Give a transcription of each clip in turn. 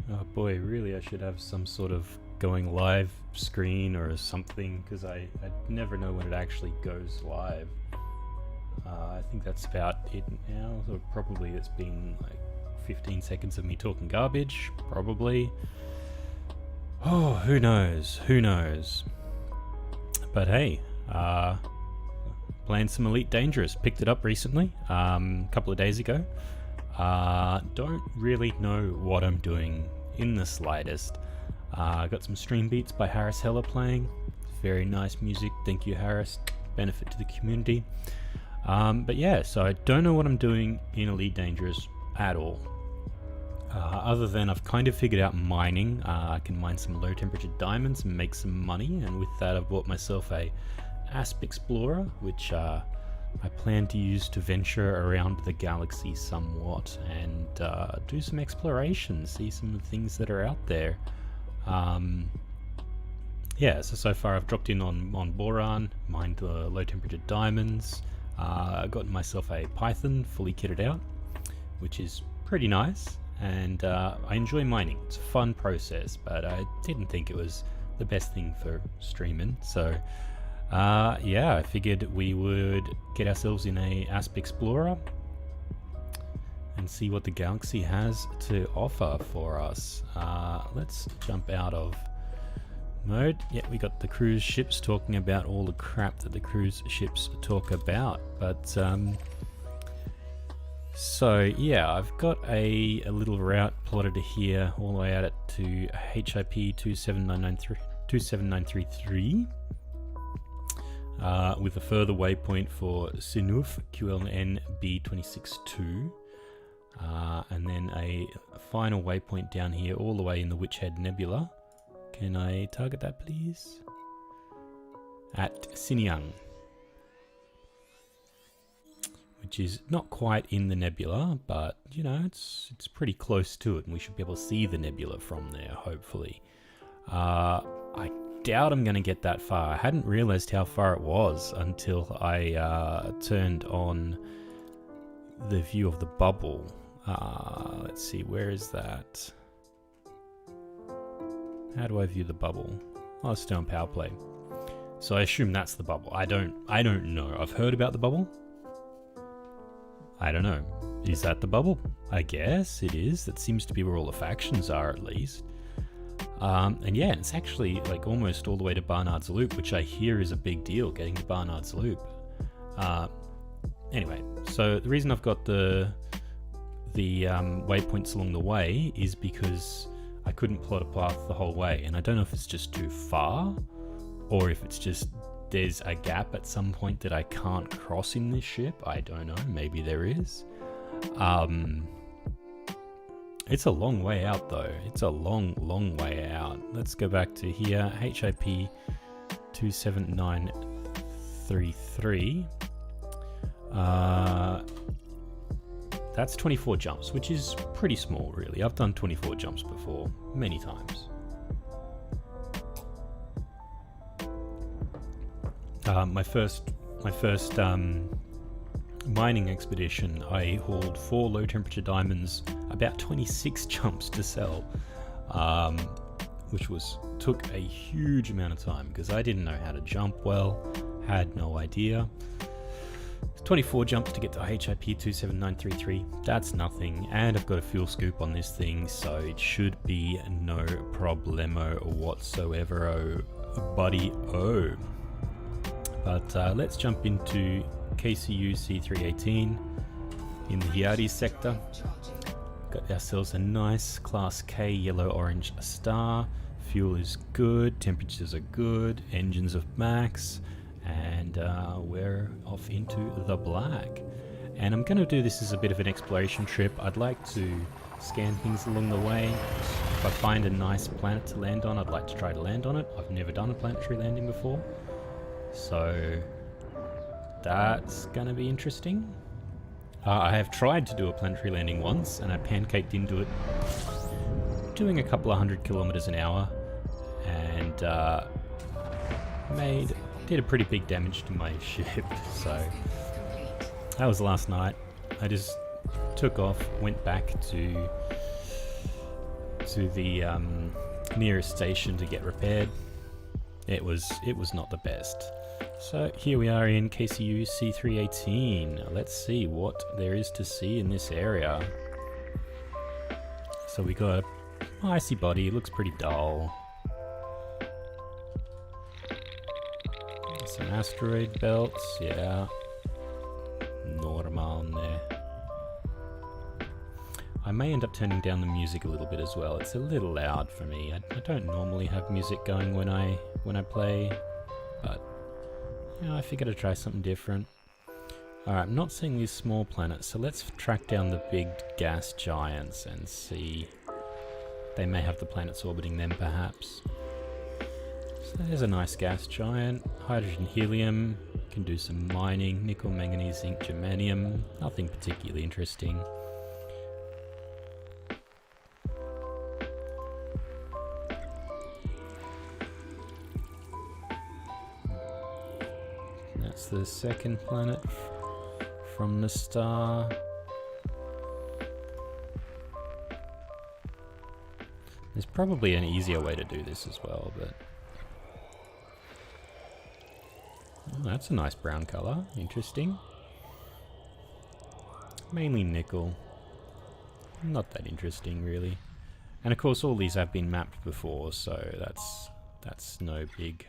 Oh boy, really I should have some sort of going live screen or something, because I never know when it actually goes live. I think that's about it now, so probably it's been like 15 seconds of me talking garbage, probably. Oh, who knows, who knows. But hey, playing some Elite Dangerous, picked it up recently, a couple of days ago. Don't really know what I'm doing in the slightest. Got some stream beats by Harris Heller playing. Very nice music, thank you Harris, benefit to the community. But yeah, so I don't know what I'm doing in Elite Dangerous at all. Other than I've kind of figured out mining. I can mine some low temperature diamonds and make some money, and with that I've bought myself a Asp Explorer, which I plan to use to venture around the galaxy somewhat and do some exploration, see some of the things that are out there. Yeah, so far I've dropped in on Boron, mined the low temperature diamonds, gotten myself a Python fully kitted out, which is pretty nice, and I enjoy mining. It's a fun process, but I didn't think it was the best thing for streaming, so yeah, I figured we would get ourselves in a Asp Explorer and see what the galaxy has to offer for us. Let's jump out of mode. Yeah, we got the cruise ships talking about all the crap that the cruise ships talk about. But so yeah, I've got a little route plotted here all the way out to HIP 27933. With a further waypoint for Sinuf QLN B262, and then a final waypoint down here all the way in the Witch Head Nebula. Can I target that please? At Xinjiang, which is not quite in the nebula, but you know, it's pretty close to it, and we should be able to see the nebula from there, hopefully. I doubt I'm going to get that far. I hadn't realized how far it was until I turned on the view of the bubble. Let's see, where is that? How do I view the bubble? Oh, it's still on power play. So I assume that's the bubble. I don't know. I've heard about the bubble. I don't know. Is that the bubble? I guess it is. That seems to be where all the factions are, at least. And yeah, it's actually like almost all the way to Barnard's Loop, which I hear is a big deal, getting to Barnard's Loop. Anyway, so the reason I've got the waypoints along the way is because I couldn't plot a path the whole way, and I don't know if it's just too far, or if it's just there's a gap at some point that I can't cross in this ship. I don't know, maybe there is. It's a long way out though. It's a long way out. Let's go back to here, HIP 27933. That's 24 jumps, which is pretty small really. I've done 24 jumps before, many times. My first mining expedition, I hauled 4 low temperature diamonds, about 26 jumps to sell, which took a huge amount of time because I didn't know how to jump well, had no idea. 24 jumps to get to HIP 27933, that's nothing, and I've got a fuel scoop on this thing, so it should be no problemo whatsoever, oh buddy, oh. But let's jump into KCU C318 in the Hyades sector. Got ourselves a nice Class K yellow-orange star. Fuel is good, temperatures are good, engines are max, and we're off into the black. And I'm going to do this as a bit of an exploration trip. I'd like to scan things along the way. If I find a nice planet to land on, I'd like to try to land on it. I've never done a planetary landing before, so that's gonna be interesting. I have tried to do a planetary landing once and I pancaked into it doing a couple of 100 kilometers an hour, and did a pretty big damage to my ship. So that was last night. I just took off, went back to to the nearest station to get repaired. It was not the best. So here we are in KCU C318. Let's see what there is to see in this area. So we got a icy body, it looks pretty dull. Some asteroid belts, yeah. Normal there. I may end up turning down the music a little bit as well. It's a little loud for me. I don't normally have music going when I play, but you know, I figured I'd try something different. Alright, I'm not seeing these small planets, so let's track down the big gas giants and see. They may have the planets orbiting them, perhaps. So there's a nice gas giant. Hydrogen, helium. Can do some mining. Nickel, manganese, zinc, germanium. Nothing particularly interesting. That's the second planet from the star. There's probably an easier way to do this as well, but... Oh, that's a nice brown colour. Interesting. Mainly nickel. Not that interesting, really. And of course all these have been mapped before, so that's no biggie.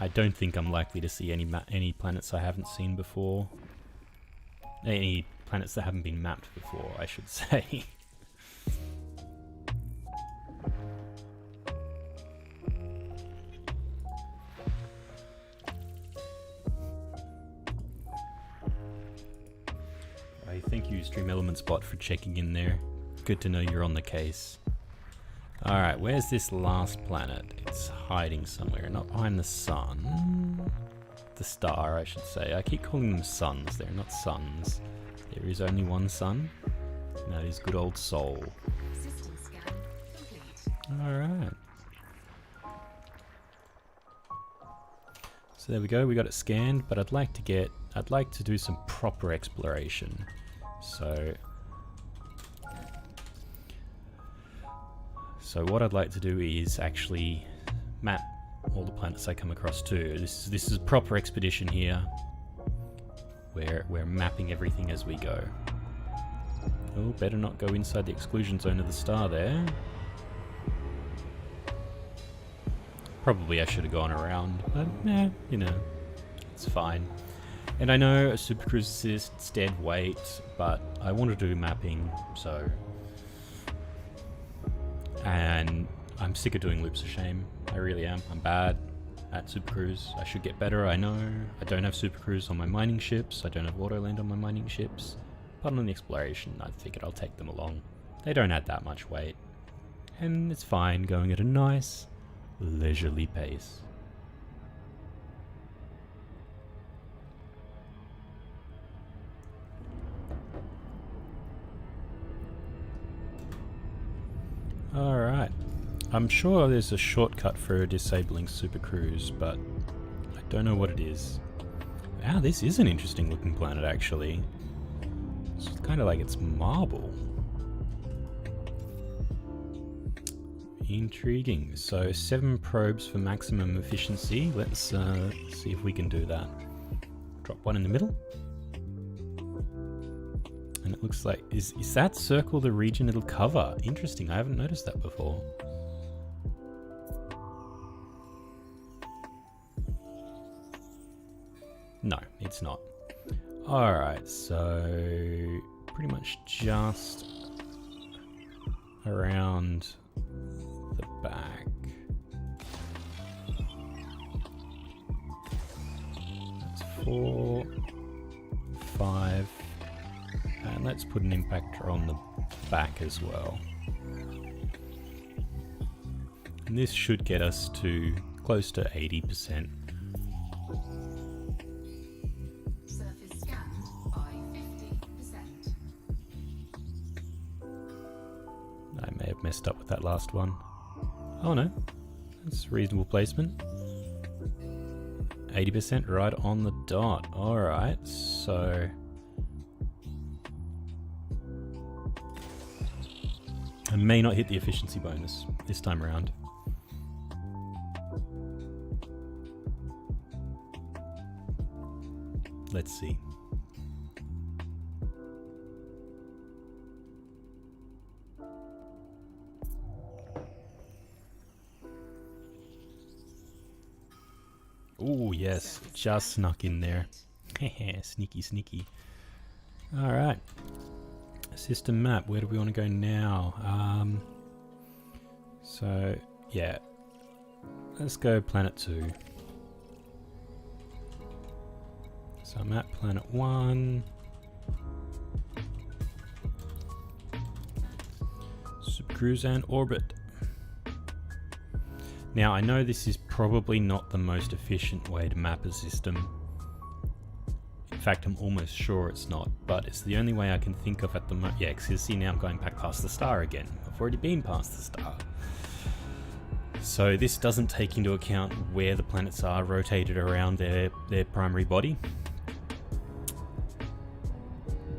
I don't think I'm likely to see any planets I haven't seen before. Any planets that haven't been mapped before, I should say. Thank you, Stream Elements bot, for checking in there. Good to know you're on the case. Alright, where's this last planet? It's hiding somewhere, not behind the sun. The star, I should say. I keep calling them suns, they're not suns. There is only one sun, and that is good old Sol. Alright. So there we go, we got it scanned, but I'd like to do some proper exploration. So what I'd like to do is actually map all the planets I come across too. This is a proper expedition here. We're mapping everything as we go. Oh, better not go inside the exclusion zone of the star there. Probably I should have gone around, but you know, it's fine. And I know a supercruise assists dead weight, but I want to do mapping, so... And I'm sick of doing loops of shame. I really am. I'm bad at supercruise. I should get better, I know. I don't have supercruise on my mining ships. I don't have autoland on my mining ships. But on the exploration, I figured I'll take them along. They don't add that much weight. And it's fine going at a nice, leisurely pace. Alright, I'm sure there's a shortcut for disabling supercruise, but I don't know what it is. Wow, this is an interesting looking planet actually. It's kind of like it's marble. Intriguing. So 7 probes for maximum efficiency. Let's see if we can do that. Drop one in the middle. And it looks like, is that circle the region it'll cover? Interesting, I haven't noticed that before. No, it's not. Alright, so pretty much just around the back. That's 4, 5. And let's put an impactor on the back as well. And this should get us to close to 80%. Surface scan by 50%. I may have messed up with that last one. Oh no, that's reasonable placement. 80% right on the dot. Alright, so... I may not hit the efficiency bonus this time around. Let's see. Oh yes, just snuck in there. Sneaky, sneaky. Alright. System map, where do we want to go now? So, yeah. Let's go planet 2. So I'm at planet 1. Subcruise and orbit. Now I know this is probably not the most efficient way to map a system. In fact, I'm almost sure it's not, but it's the only way I can think of at the moment. Yeah, because see, now I'm going back past the star again. I've already been past the star. So this doesn't take into account where the planets are rotated around their primary body.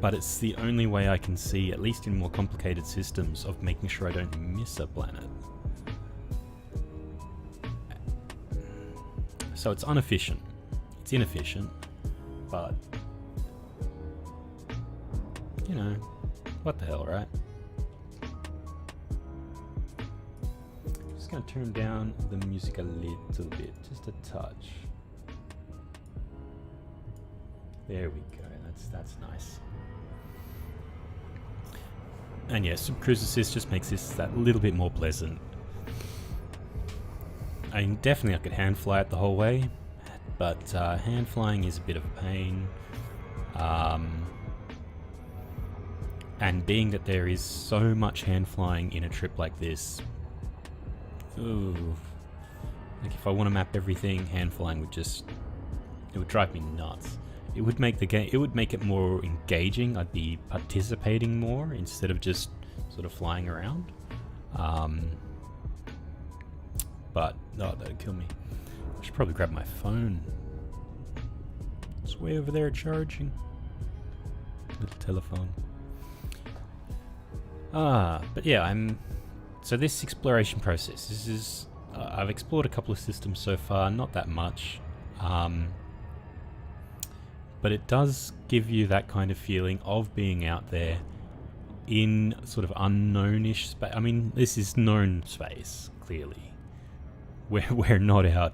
But it's the only way I can see, at least in more complicated systems, of making sure I don't miss a planet. So it's inefficient. It's inefficient, but you know, what the hell, right? Just gonna turn down the music a little bit, just a touch. There we go. That's nice. And yeah, Subcruise Assist just makes this that little bit more pleasant. I mean, definitely I could hand fly it the whole way, but hand flying is a bit of a pain. And being that there is so much hand flying in a trip like this, ooh, like if I want to map everything, hand flying would just, it would drive me nuts. It would make the game, it would make it more engaging. I'd be participating more instead of just sort of flying around. But, oh, that'd kill me. I should probably grab my phone. It's way over there charging. Little telephone. But yeah, so this exploration process, this is, I've explored a couple of systems so far, not that much. But it does give you that kind of feeling of being out there in sort of unknown-ish space. I mean, this is known space, clearly. We're not out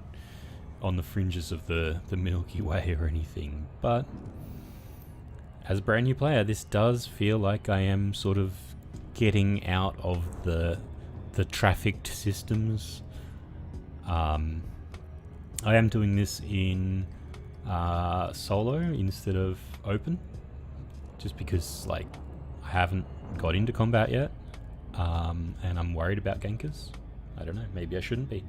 on the fringes of the Milky Way or anything, but as a brand new player, this does feel like I am sort of getting out of the trafficked systems. I am doing this in solo instead of open, just because like I haven't got into combat yet, and I'm worried about gankers. I don't know, maybe I shouldn't be.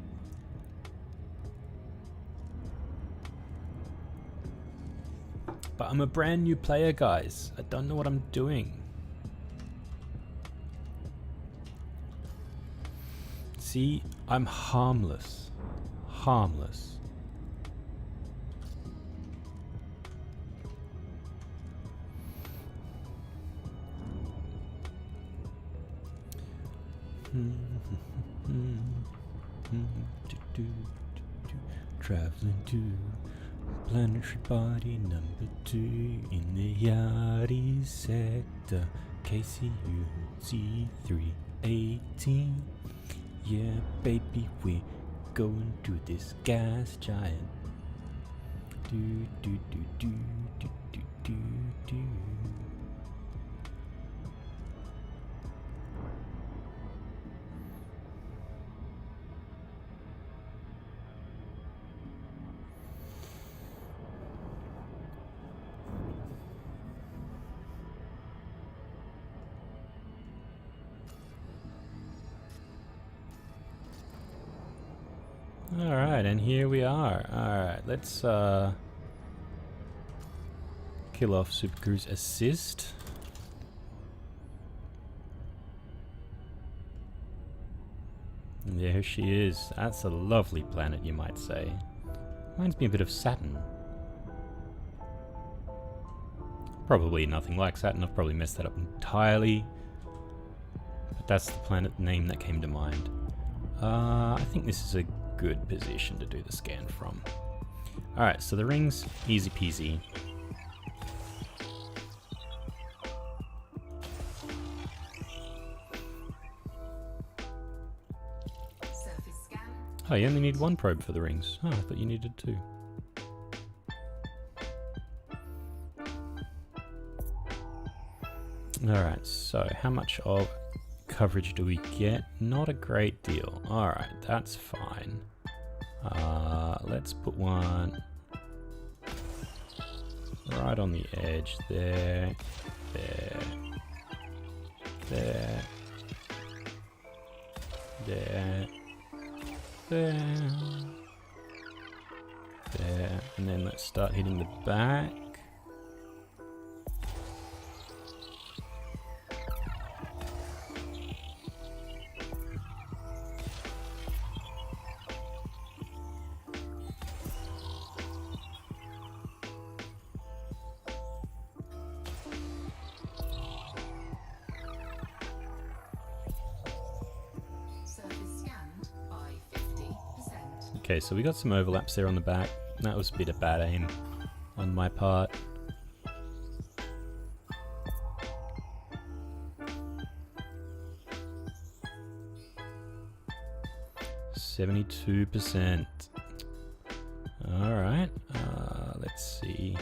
But I'm a brand new player, guys. I don't know what I'm doing. See, I'm harmless. Harmless. Traveling to planetary body number 2 in the Yari sector, KCU C318. Yeah, baby, we're going to this gas giant. Do do do do do do do do. Alright, and here we are. Alright, let's kill off Subcruise Assist. And there she is. That's a lovely planet, you might say. Reminds me a bit of Saturn. Probably nothing like Saturn. I've probably messed that up entirely. That's the planet name that came to mind. I think this is a good position to do the scan from. Alright, so the rings, easy peasy. Surface scan. Oh, you only need one probe for the rings. Oh, I thought you needed two. Alright, so how much of coverage do we get? Not a great deal. Alright, that's fine. Let's put one right on the edge there, there, there, there, there, there, and then let's start hitting the back. Okay, so we got some overlaps there on the back. That was a bit of bad aim on my part. %. All right, let's see.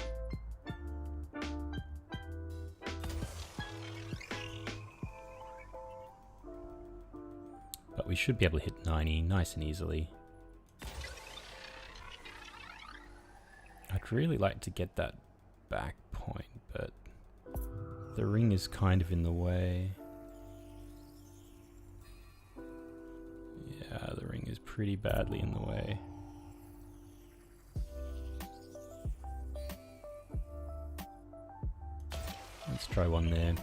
But we should be able to hit 90 nice and easily. I'd really like to get that back point, but the ring is kind of in the way. Yeah, the ring is pretty badly in the way. Let's try one there.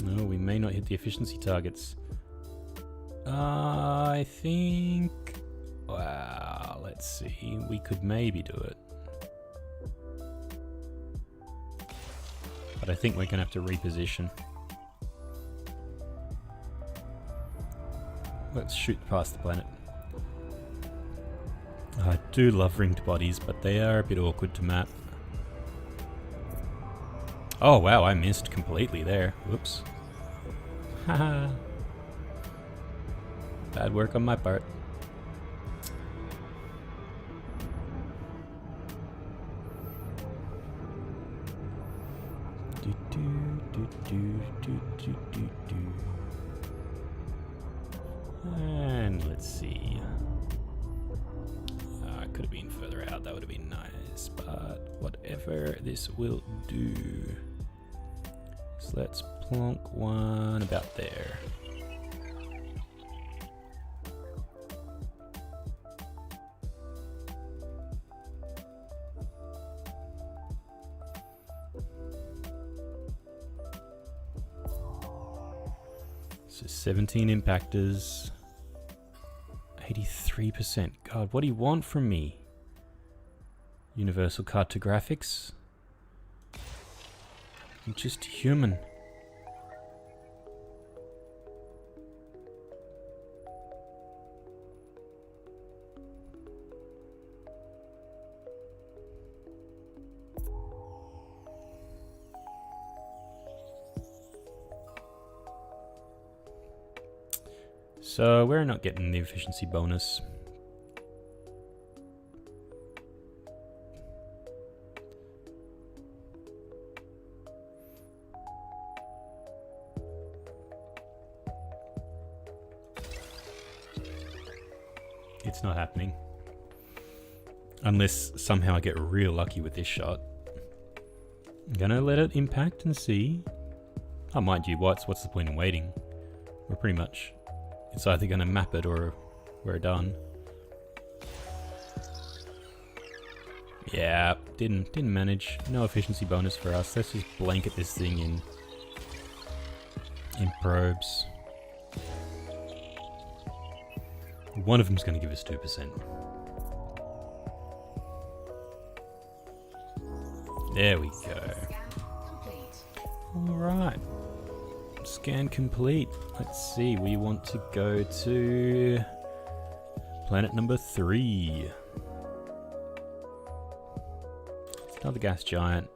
No, we may not hit the efficiency targets. I think... Wow, let's see. We could maybe do it. But I think we're going to have to reposition. Let's shoot past the planet. I do love ringed bodies, but they are a bit awkward to map. Oh wow, I missed completely there. Whoops. Haha. Bad work on my part. Do, do, do, do, do, do, do, do. And let's see. I could have been further out, that would have been nice, but whatever, this will do. So let's plonk one about there. So 17 impactors, 83%. God, what do you want from me? Universal cartographics? I'm just human. So we're not getting the efficiency bonus. It's not happening. Unless somehow I get real lucky with this shot. I'm gonna let it impact and see. Oh, mind you, what's the point in waiting? We're pretty much... It's either gonna map it or we're done. Yeah, didn't manage. No efficiency bonus for us. Let's just blanket this thing in probes. One of them's going to give us 2%. There we go. Scan complete. Alright. Scan complete. Let's see, we want to go to planet number 3. It's another gas giant.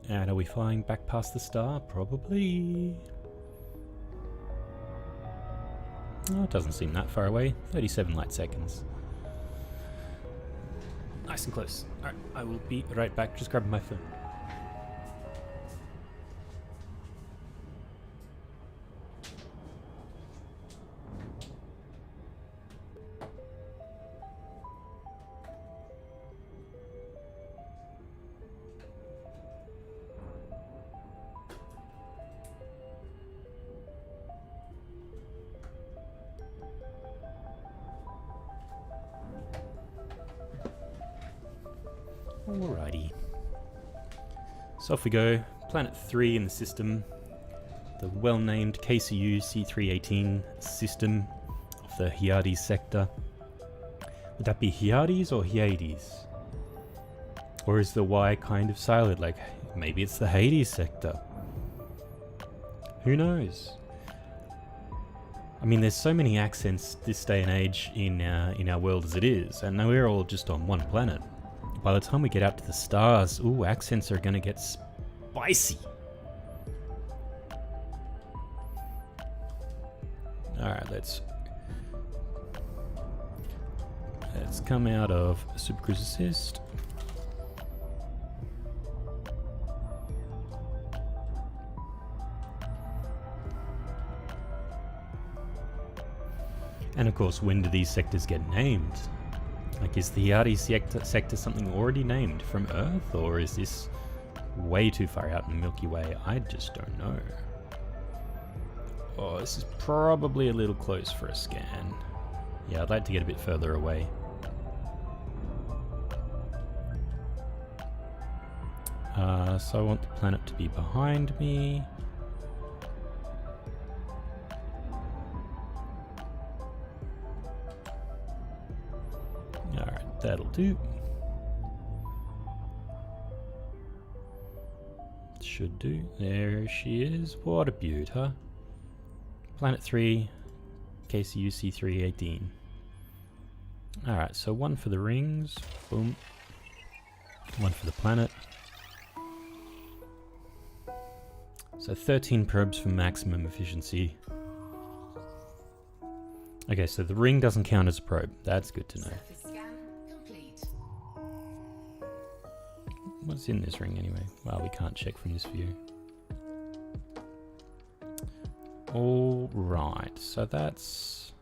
And are we flying back past the star? Probably. Oh, it doesn't seem that far away. 37 light seconds. Nice and close. Alright, I will be right back. Just grabbing my phone. Alrighty. So off we go. Planet 3 in the system. The well-named KCU C318 system of the Hyades sector. Would that be Hyades or Hyades? Or is the Y kind of silent? Like, maybe it's the Hades sector. Who knows? I mean, there's so many accents this day and age in our world as it is, and we're all just on one planet. By the time we get out to the stars, ooh, accents are gonna get spicy. Alright, let's come out of Supercruise Assist. And of course, when do these sectors get named? Like, is the Hyades sector something already named from Earth, or is this way too far out in the Milky Way? I just don't know. Oh, this is probably a little close for a scan. Yeah, I'd like to get a bit further away. So I want the planet to be behind me. Alright, that'll do. Should do. There she is. What a beaut, huh? Planet 3, KCU C318. Alright, so one for the rings. Boom. One for the planet. So 13 probes for maximum efficiency. Okay, so the ring doesn't count as a probe. That's good to know. Surface scan complete. What's in this ring anyway? Well, we can't check from this view. Alright, so that's...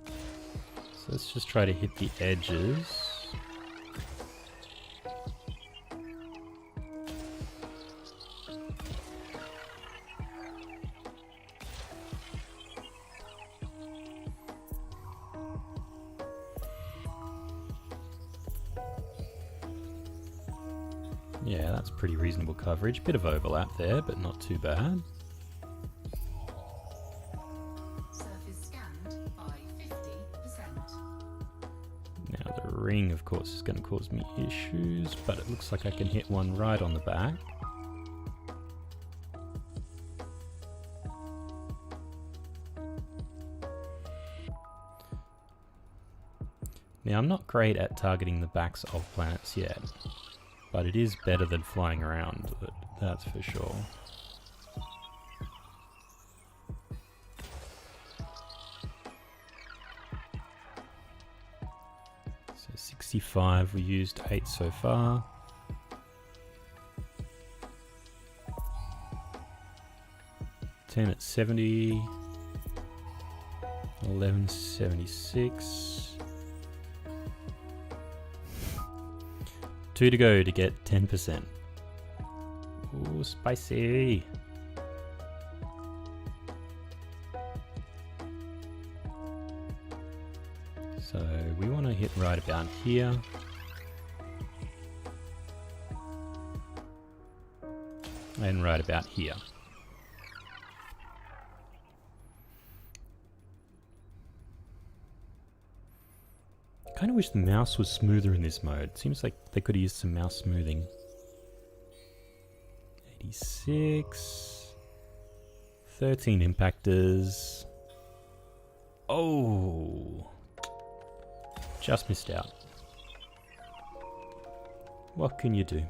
So let's just try to hit the edges. Yeah, that's pretty reasonable coverage. Bit of overlap there, but not too bad. Surface scanned by 50%. Now the ring, of course, is going to cause me issues, but it looks like I can hit one right on the back. Now I'm not great at targeting the backs of planets yet, but it is better than flying around it, that's for sure. So 65, we used 8 so far. Ten at 70. 1176. 2 to go to get 10%. Ooh, spicy. So we want to hit right about here. And right about here. I kind of wish the mouse was smoother in this mode. Seems like they could have used some mouse smoothing. 86. 13 impactors. Oh. Just missed out. What can you do?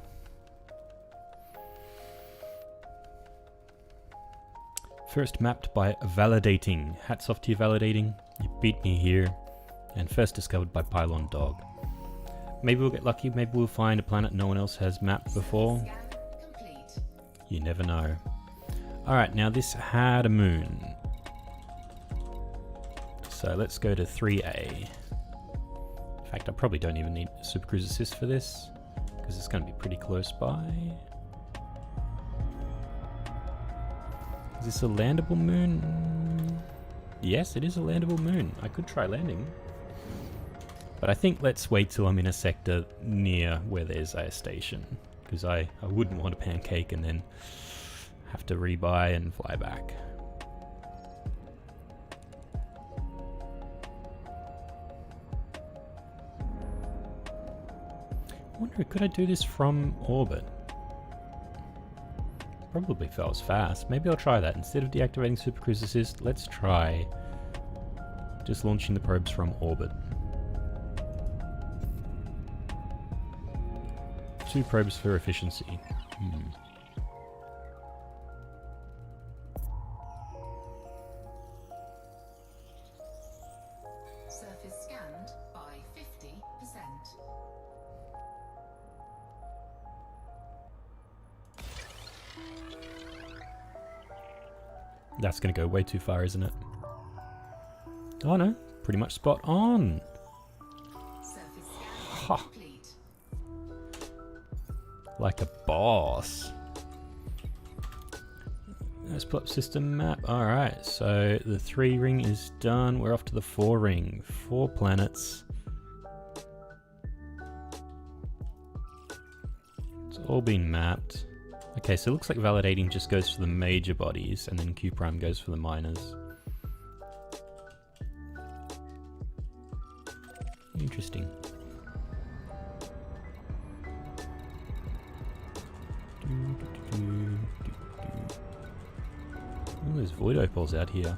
First mapped by validating. Hats off to you, validating. You beat me here. And first discovered by Pylon Dog. Maybe we'll get lucky. Maybe we'll find a planet no one else has mapped before. Scan complete. You never know. Alright, now this had a moon. So let's go to 3A. In fact, I probably don't even need a Super Cruise Assist for this, because it's going to be pretty close by. Is this a landable moon? Yes, it is a landable moon. I could try landing. But I think let's wait till I'm in a sector near where there's a station, because I wouldn't want a pancake and then have to rebuy and fly back. I wonder, could I do this from orbit? Probably if I was fast. Maybe I'll try that. Instead of deactivating Super Cruise Assist, let's try just launching the probes from orbit. 2 probes for efficiency. Surface scanned by 50%. That's going to go way too far, isn't it? Oh no, pretty much spot on. Surface scan Ha. complete. Like a boss. Let's put up system map. Alright, so the 3 ring is done. We're off to the 4 ring. 4 planets. It's all been mapped. Okay, so it looks like validating just goes for the major bodies, and then Q prime goes for the minors. Interesting. Oh, there's void opals out here.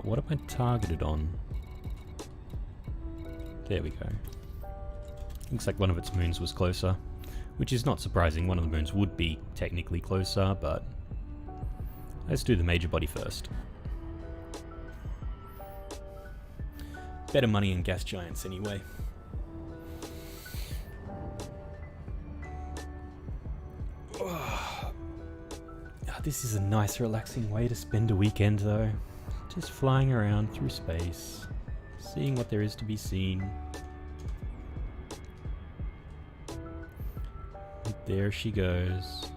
What am I targeted on? There we go. Looks like one of its moons was closer, which is not surprising. One of the moons would be technically closer, but let's do the major body first. Better money in gas giants anyway. This is a nice relaxing way to spend a weekend though. Just flying around through space, seeing what there is to be seen. And there she goes.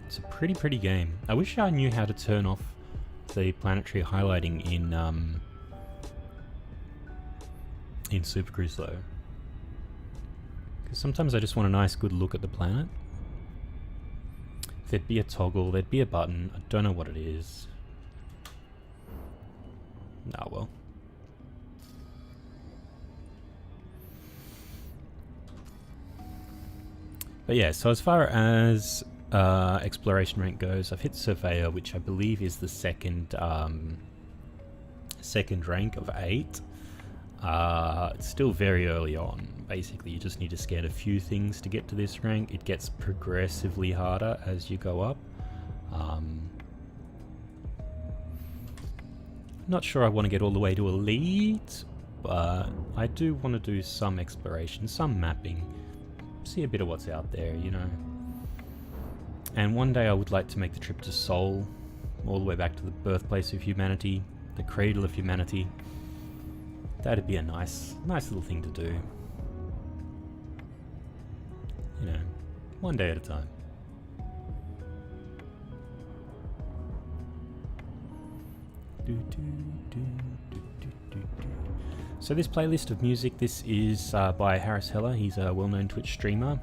It's a pretty game. I wish I knew how to turn off the planetary highlighting in Super Cruise though. Because sometimes I just want a nice good look at the planet. There'd be a toggle, there'd be a button, I don't know what it is. Ah well. But yeah, so as far as exploration rank goes, I've hit Surveyor, which I believe is the second rank of 8. It's still very early on. Basically, you just need to scan a few things to get to this rank. It gets progressively harder as you go up. Not sure I want to get all the way to Elite, but I do want to do some exploration, some mapping, see a bit of what's out there, you know. And one day I would like to make the trip to Sol, all the way back to the birthplace of humanity, the cradle of humanity. That'd be a nice little thing to do. You know, one day at a time. So this playlist of music, this is by Harris Heller. He's a well-known Twitch streamer.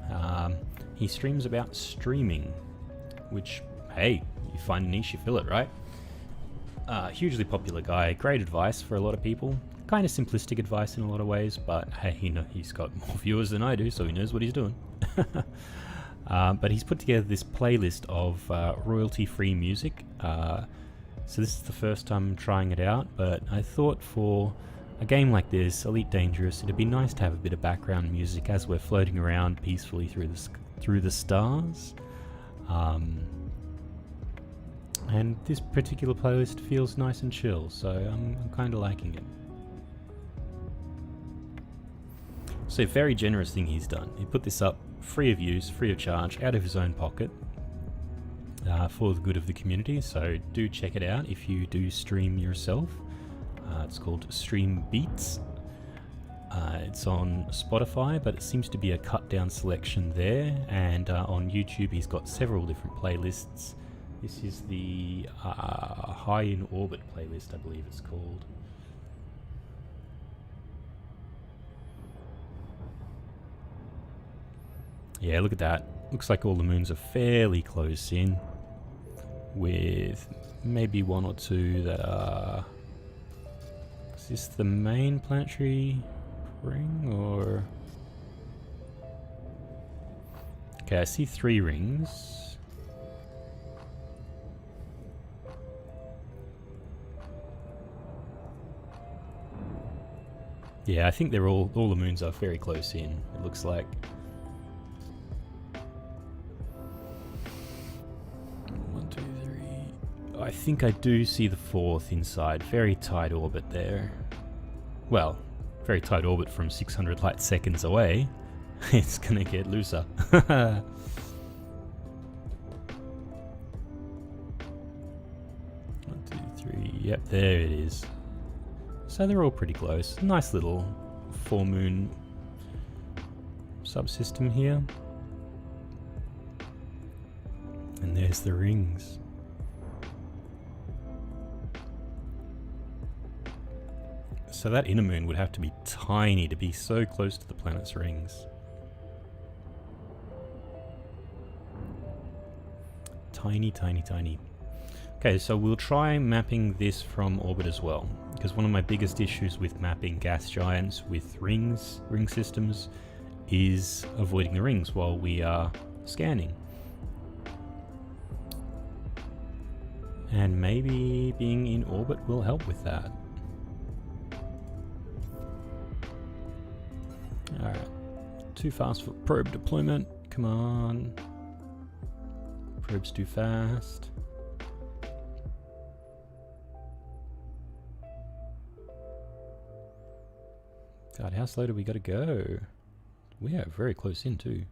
He streams about streaming, which, hey, you find a niche, you fill it, right? Hugely popular guy, great advice for a lot of people. Kind of simplistic advice in a lot of ways, but hey, he's got more viewers than I do, so he knows what he's doing. But he's put together this playlist of royalty-free music. So this is the first time I'm trying it out, but I thought for a game like this, Elite Dangerous, it'd be nice to have a bit of background music as we're floating around peacefully through the stars. And this particular playlist feels nice and chill, so I'm kind of liking it. So very generous thing he's done. He put this up free of use, free of charge, out of his own pocket, for the good of the community, so do check it out if you do stream yourself. It's called Stream Beats. It's on Spotify, but it seems to be a cut down selection there, and on YouTube he's got several different playlists. This is the High in Orbit playlist, I believe it's called. Yeah, look at that. Looks like all the moons are fairly close in, with maybe one or two that are... Is this the main planetary ring, or... Okay, I see 3 rings. Yeah, I think they're all the moons are very close in, it looks like. I think I do see the 4th inside. Very tight orbit there. Well, very tight orbit from 600 light seconds away. It's gonna get looser. 1, 2, 3. Yep, there it is. So they're all pretty close. Nice little 4 moon subsystem here. And there's the rings. So that inner moon would have to be tiny to be so close to the planet's rings. Tiny, tiny, tiny. Okay, so we'll try mapping this from orbit as well, because one of my biggest issues with mapping gas giants with ring systems is avoiding the rings while we are scanning. And maybe being in orbit will help with that. Alright, too fast for probe deployment. Come on. Probe's too fast. God, how slow do we gotta go? We are very close in too.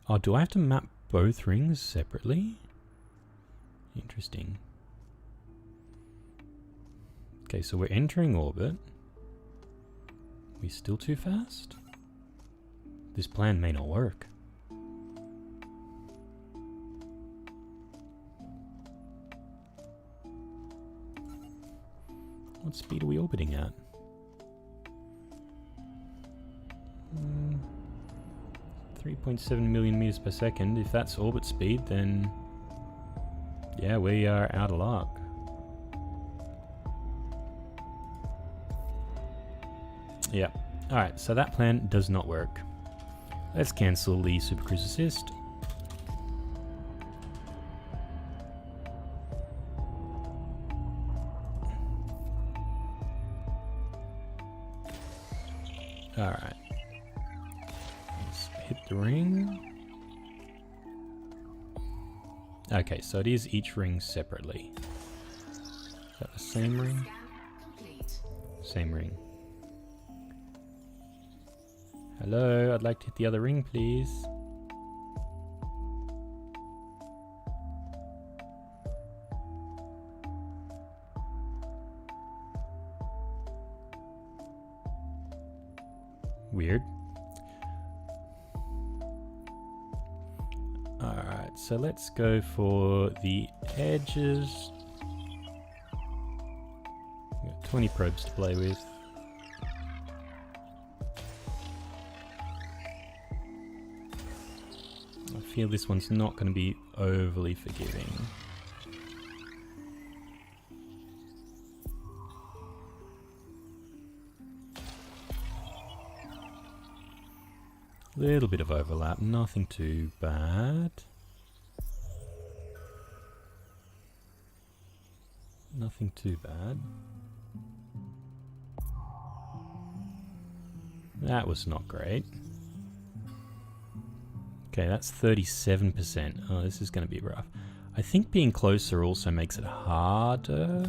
Oh, do I have to map both rings separately? Interesting. Okay, so we're entering orbit. We still too fast? This plan may not work. What speed are we orbiting at? 3.7 million meters per second. If that's orbit speed, then yeah, we are out of luck. Yeah. Alright, so that plan does not work. Let's cancel the Super Cruise Assist. Alright. Let's hit the ring. Okay, so it is each ring separately. Is that the same ring? Same ring. Hello, I'd like to hit the other ring, please. Weird. Alright, so let's go for the edges. We've got 20 probes to play with. I feel this one's not going to be overly forgiving. Little bit of overlap, nothing too bad. Nothing too bad. That was not great. Okay, that's 37%. Oh, this is going to be rough. I think being closer also makes it harder.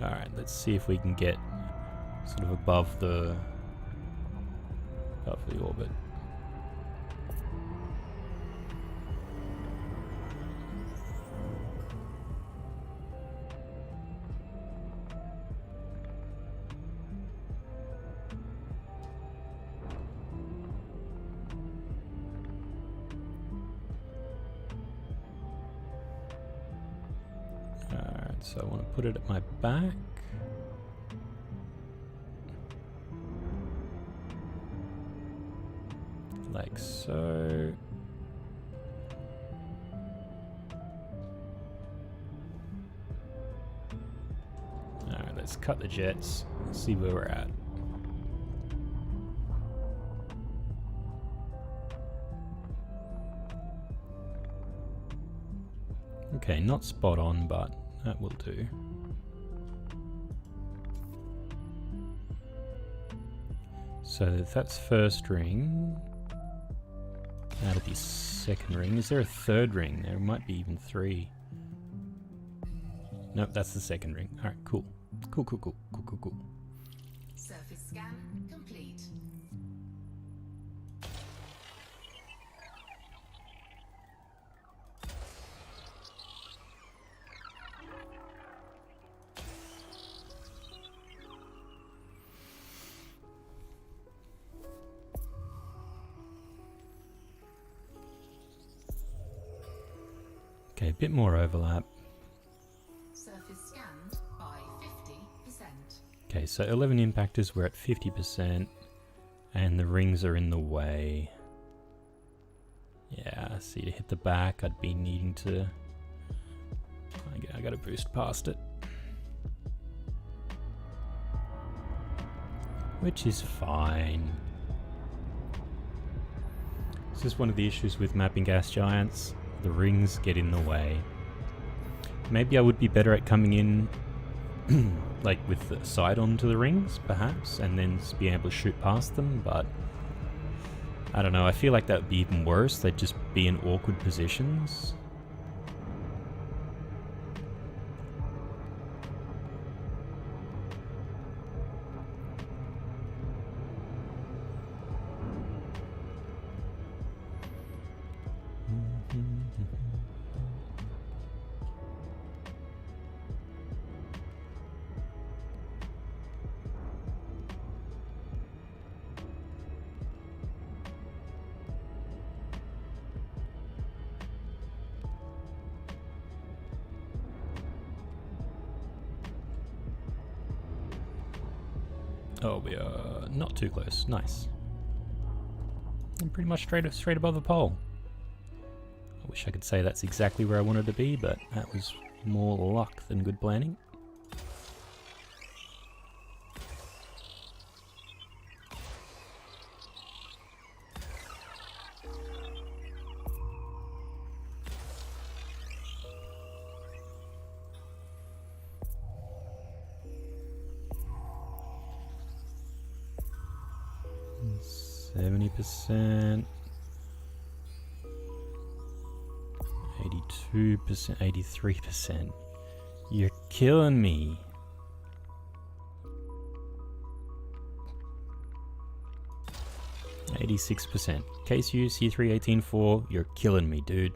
Alright, let's see if we can get sort of above the orbit. Alright, so I want to put it at my back. Like so. Alright, let's cut the jets, see where we're at. Okay, not spot on, but that will do. So that's first ring. That'll be second ring. Is there a third ring? There might be even three. Nope, that's the second ring. Alright, cool. Cool. Surface scan complete. Okay, a bit more overlap. Surface scanned by 50%. Okay, so 11 impactors, we're at 50%, and the rings are in the way. Yeah, see, to hit the back, I'd be needing to... I gotta boost past it. Which is fine. This is one of the issues with mapping gas giants. The rings get in the way. Maybe I would be better at coming in like with the side onto the rings, perhaps, and then be able to shoot past them, but I don't know, I feel like that would be even worse. They'd just be in awkward positions. Oh, we are not too close. Nice. I'm pretty much straight above the pole. I wish I could say that's exactly where I wanted to be, but that was more luck than good planning. %, 82%, 83%. You're killing me. %. Case U C3 you're killing me, dude.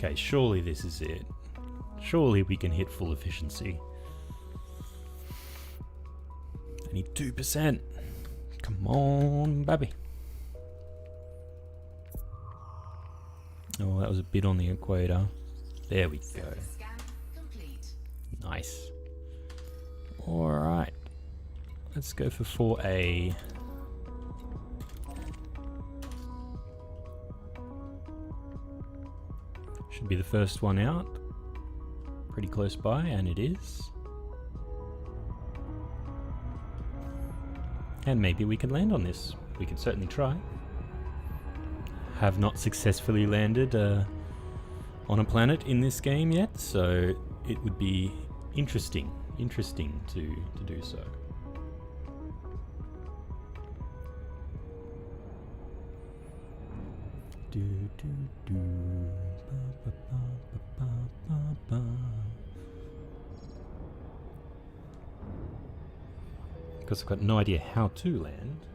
Okay, surely this is it. Surely we can hit full efficiency. I need 2%. Come on, baby. Oh, that was a bit on the equator. There we go. Surface scan complete. Nice. Alright. Let's go for 4A. Should be the first one out. Pretty close by, and it is. And maybe we can land on this. We can certainly try. Have not successfully landed on a planet in this game yet, so it would be interesting to do so. Do, do, do. Ba, ba, ba, ba, ba, ba. Because I've got no idea how to land.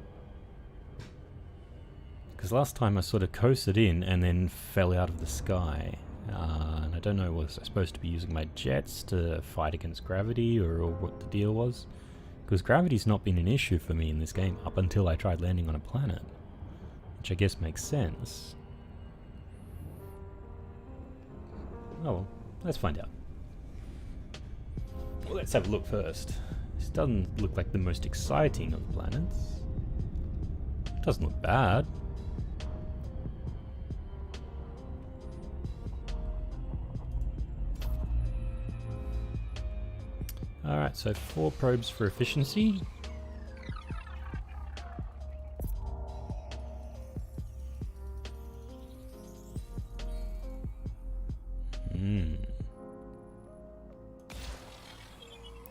Because last time I sort of coasted in and then fell out of the sky. And I don't know, was I supposed to be using my jets to fight against gravity or what the deal was? Because gravity's not been an issue for me in this game up until I tried landing on a planet. Which I guess makes sense. Oh well, let's find out. Well, let's have a look first. This doesn't look like the most exciting of the planets. It doesn't look bad. Alright, so 4 probes for efficiency.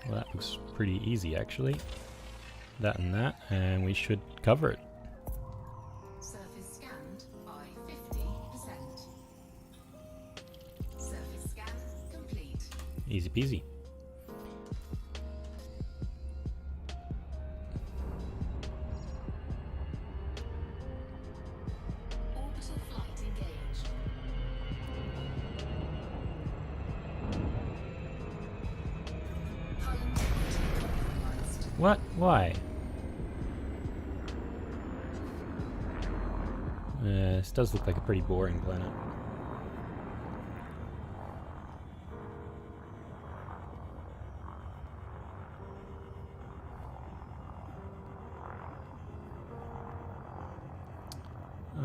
Well, that looks pretty easy actually. That, and we should cover it. Surface scanned by 50%. Surface scan complete. Easy peasy. Orbital flight engaged. Hull integrity compromised. What? Why? This does look like a pretty boring planet.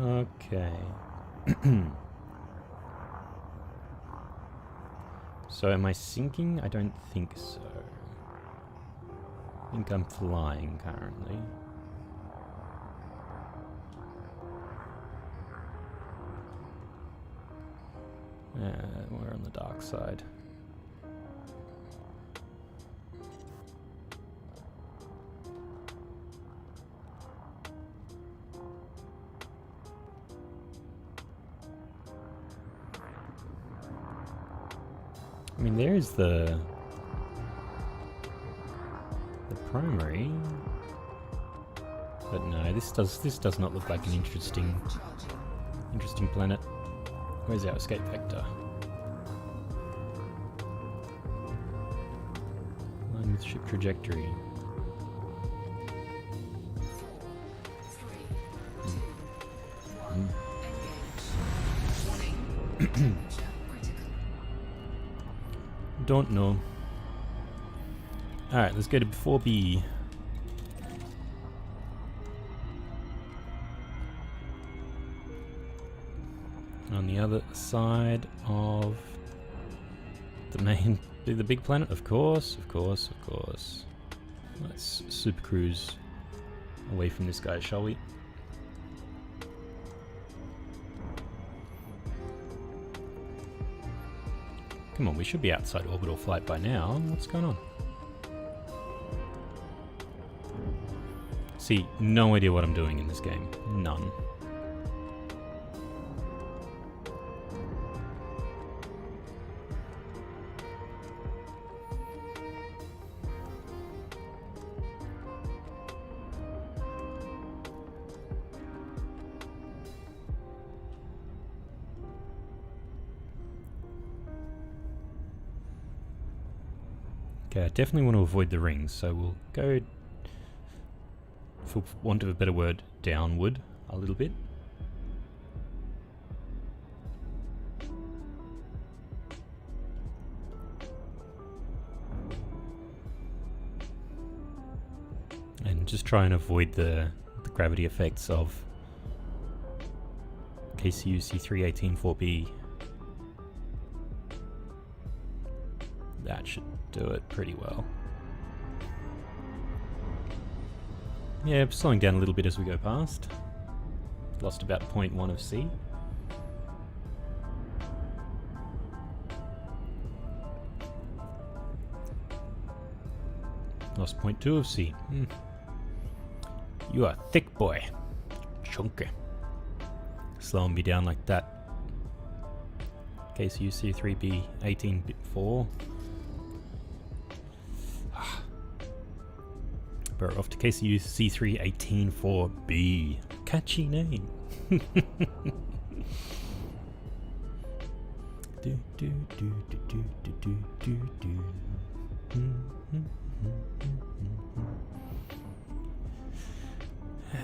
Okay. So am I sinking? I don't think so. I think I'm flying currently. We're on the dark side. I mean, there is the primary, but no, this does not look like an interesting planet. Where's our escape vector? Line with ship trajectory. 4, 3, 2, 1. Engage. Warning. Critical. Don't know. Alright, let's go to 4B. On the other side of the big planet, of course. Let's super cruise away from this guy, shall we? Come on, we should be outside orbital flight by now. What's going on? See, no idea what I'm doing in this game. None. Okay, I definitely want to avoid the rings, so we'll go, for want of a better word, downward a little bit. And just try and avoid the gravity effects of KCU C3-18-4B. That should do it pretty well. Yeah, slowing down a little bit as we go past. Lost about 0.1 of C. Lost 0.2 of C. You are thick boy. Chunky. Slowing me down like that. KCU C3B 18-4. We're off to KCU C3 18-4B. Catchy name.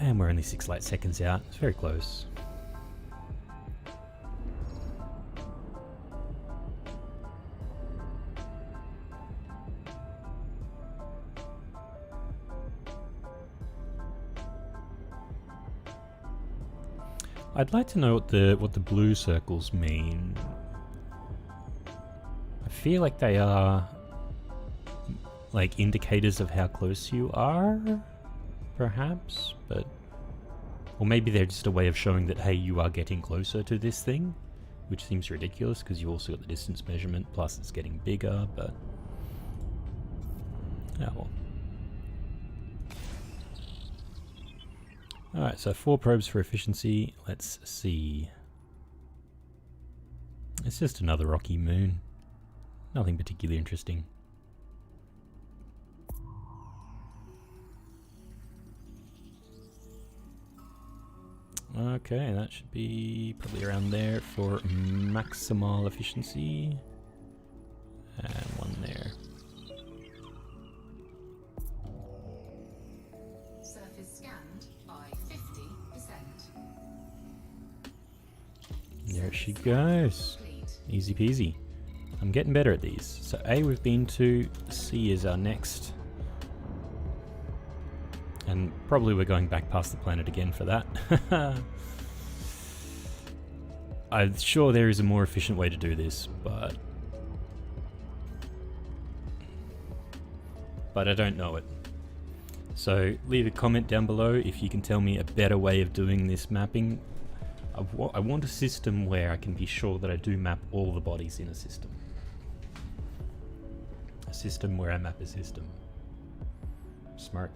And we're only 6 light seconds out. It's very close. I'd like to know what the blue circles mean. I feel like they are like indicators of how close you are, perhaps, but or maybe they're just a way of showing that hey, you are getting closer to this thing, which seems ridiculous because you also got the distance measurement plus it's getting bigger, but oh well. Alright, so 4 probes for efficiency. Let's see. It's just another rocky moon. Nothing particularly interesting. Okay, that should be probably around there for maximal efficiency. And one there. Surface scanned by 50%. There she goes. Complete. Easy peasy. I'm getting better at these. So A we've been to, C is our next. And probably we're going back past the planet again for that. I'm sure there is a more efficient way to do this, but I don't know it. So leave a comment down below if you can tell me a better way of doing this mapping. I want a system where I can be sure that I do map all the bodies in a system. A system where I map a system. Smart.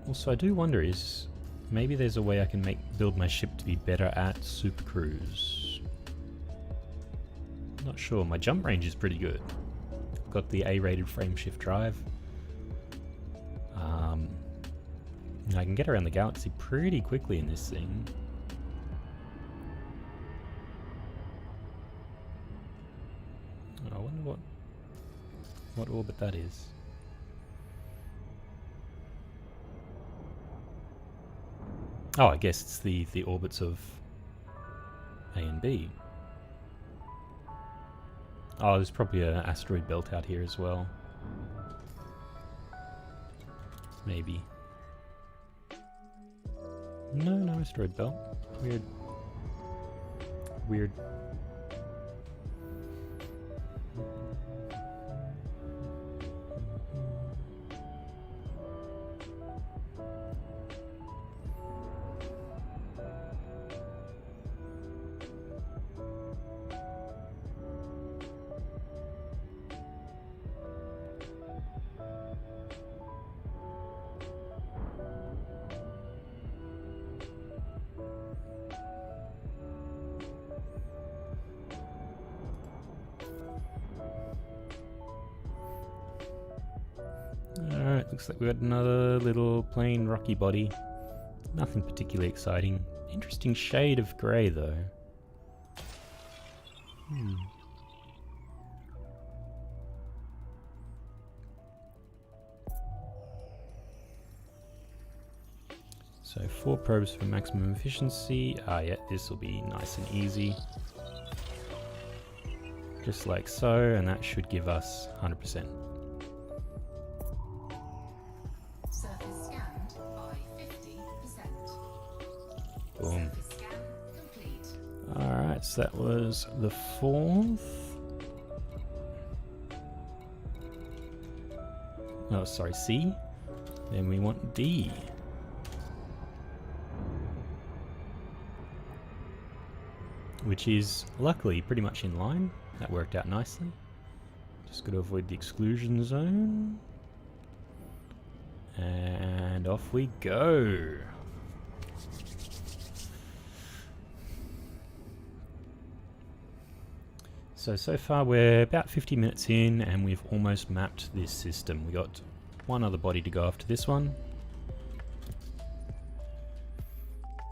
Also, I do wonder is maybe there's a way I can build my ship to be better at super cruise. Not sure. My jump range is pretty good. Got the A-rated frame shift drive. I can get around the galaxy pretty quickly in this thing. I wonder what orbit that is. Oh, I guess it's the orbits of A and B. Oh, there's probably an asteroid belt out here as well. Maybe. No asteroid belt. Weird. Weird. Alright, looks like we got another little plain rocky body. Nothing particularly exciting. Interesting shade of grey though. So 4 probes for maximum efficiency. Yeah, this will be nice and easy. Just like so, and that should give us 100%. Surface scanned by 50%. Boom. Surface scan complete. Alright, so that was the 4th. Oh, sorry, C. Then we want D. Which is luckily pretty much in line. That worked out nicely. Just got to avoid the exclusion zone. And off we go. So far we're about 50 minutes in and we've almost mapped this system. We got one other body to go after this one.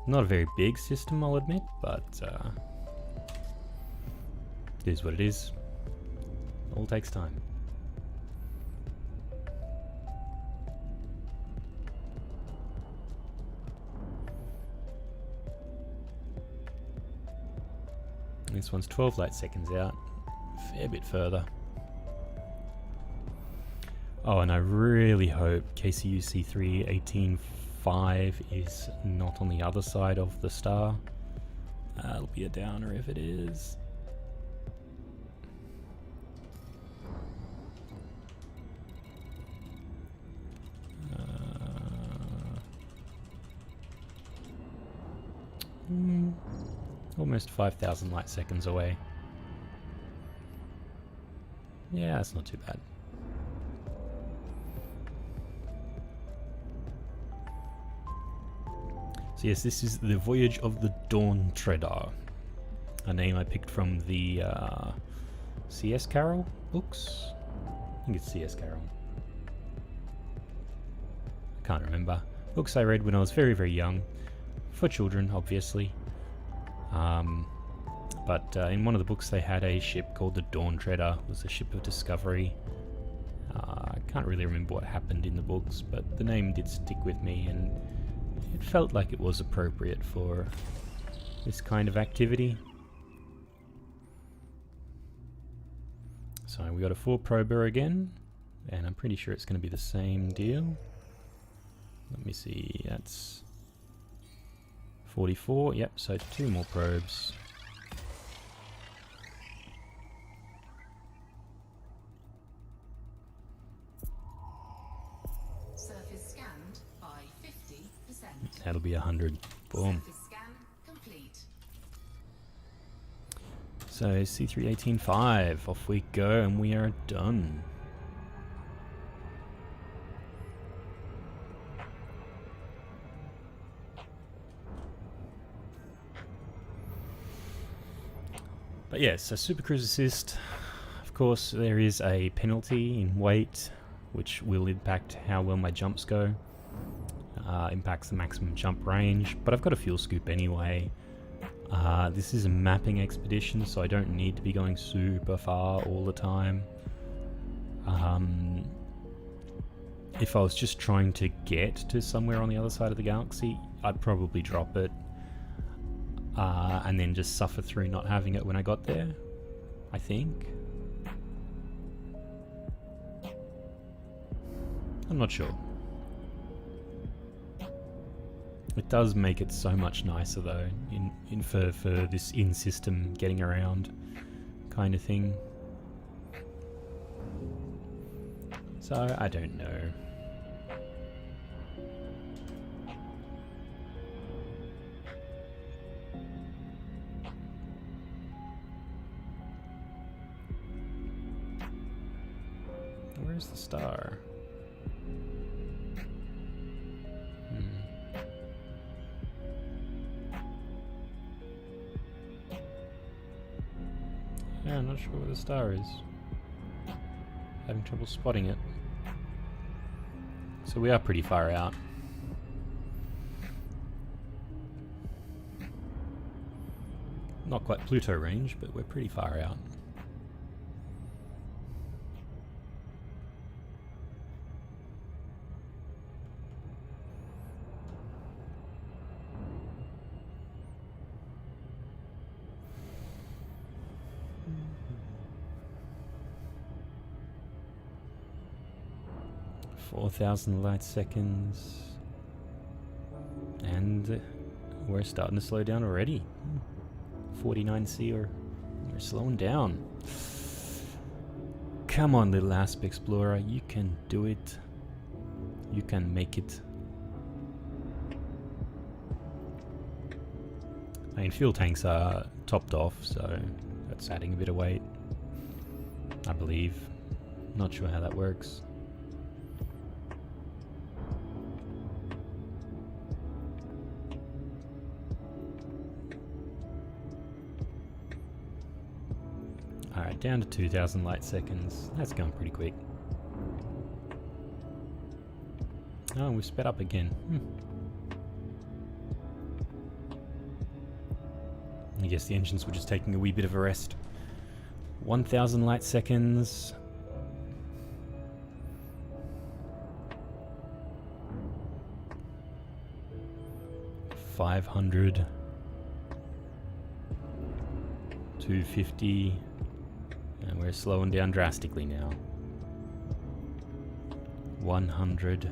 Not a very big system, I'll admit, but it is what it is. All takes time. This one's 12 light seconds out, a fair bit further. Oh, and I really hope KCU C3 18.5 is not on the other side of the star. It'll be a downer if it is. Almost 5,000 light seconds away. Yeah, that's not too bad. So yes, this is the Voyage of the Dawn Treader, a name I picked from the C.S. Carroll books. I think it's C.S. Carroll. I can't remember. Books I read when I was very, very young. For children, obviously. But in one of the books they had a ship called the Dawn Treader. It was a ship of discovery. I can't really remember what happened in the books, but the name did stick with me and it felt like it was appropriate for this kind of activity. So we got a 4-prober again, and I'm pretty sure it's going to be the same deal. Let me see, that's 44, yep, so 2 more probes. Surface scanned by 50%. That'll be 100. Boom. Surface scan complete. So C3 18.5, off we go, and we are done. But yes, so Super Cruise Assist, of course there is a penalty in weight, which will impact how well my jumps go. Impacts the maximum jump range, but I've got a fuel scoop anyway. This is a mapping expedition, so I don't need to be going super far all the time. If I was just trying to get to somewhere on the other side of the galaxy, I'd probably drop it. And then just suffer through not having it when I got there, I think. I'm not sure. It does make it so much nicer though, for this in-system getting around kind of thing. So, I don't know. Where's the star? Yeah, I'm not sure where the star is. Having trouble spotting it. So we are pretty far out. Not quite Pluto range, but we're pretty far out. ,4,000 light seconds. And we're starting to slow down already. 49C, or we're slowing down. Come on, little Asp Explorer, you can do it. You can make it. I mean, fuel tanks are topped off, so that's adding a bit of weight, I believe. Not sure how that works. Alright, down to 2,000 light seconds. That's going pretty quick. Oh, we've sped up again. I guess the engines were just taking a wee bit of a rest. 1,000 light seconds. .500. 250. And we're slowing down drastically now. 100.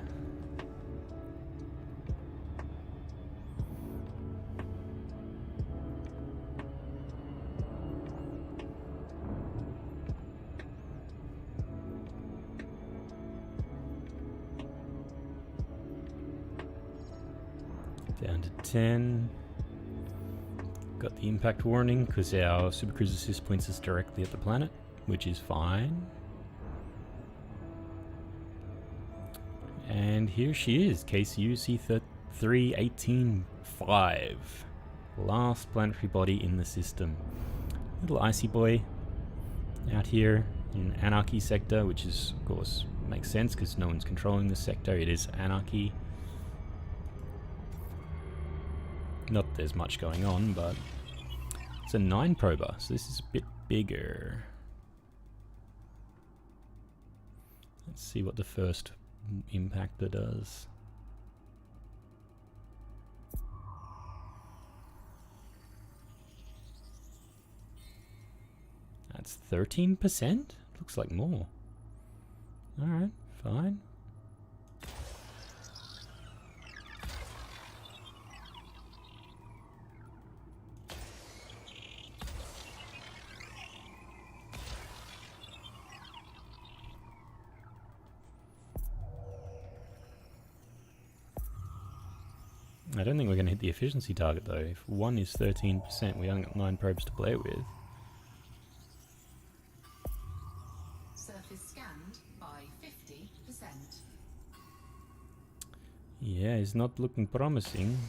Down to 10. Got the impact warning because our supercruise assist points us directly at the planet, which is fine. And here she is, KCU C3185. Last planetary body in the system. Little icy boy out here in Anarchy sector, which is, of course, makes sense because no one's controlling this sector. It is Anarchy. Not that there's much going on, but it's a 9 prober, so this is a bit bigger. Let's see what the first impactor does. That's 13%? Looks like more. Alright, fine. I don't think we're going to hit the efficiency target though. If 1 is 13%, we only got 9 probes to play with. Surface scanned by 50%. Yeah, it's not looking promising.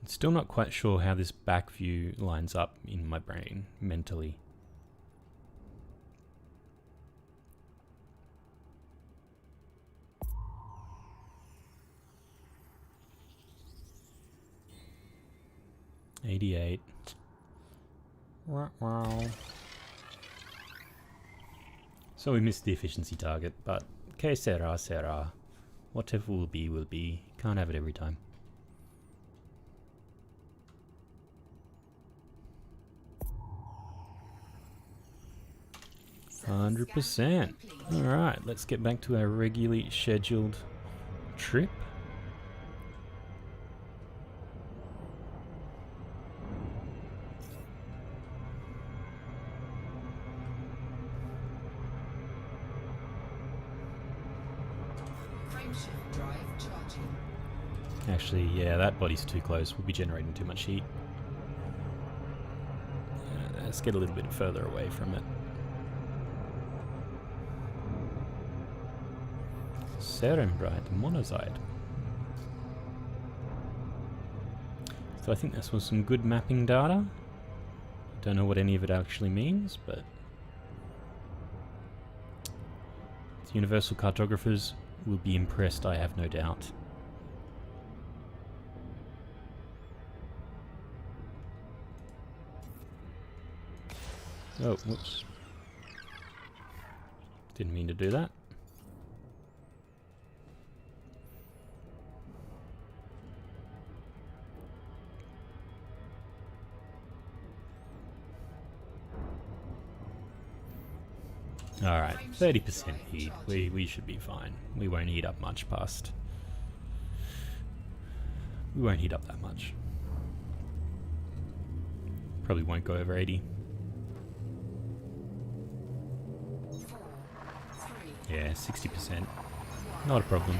Still not quite sure how this back view lines up in my brain mentally. .88. Wow. So we missed the efficiency target, but que sera, sera. Whatever will be, will be. Can't have it every time. 100%. Alright, let's get back to our regularly scheduled trip. Frameshift drive charging. Actually, yeah, that body's too close. We'll be generating too much heat. let's get a little bit further away from it. Cerebrite monoxide. So I think this was some good mapping data. Don't know what any of it actually means, but the universal cartographers will be impressed, I have no doubt. Oh, whoops. Didn't mean to do that. Alright, 30% heat. We should be fine. We won't heat up much past. We won't heat up that much. Probably won't go over 80. Yeah, 60%. Not a problem.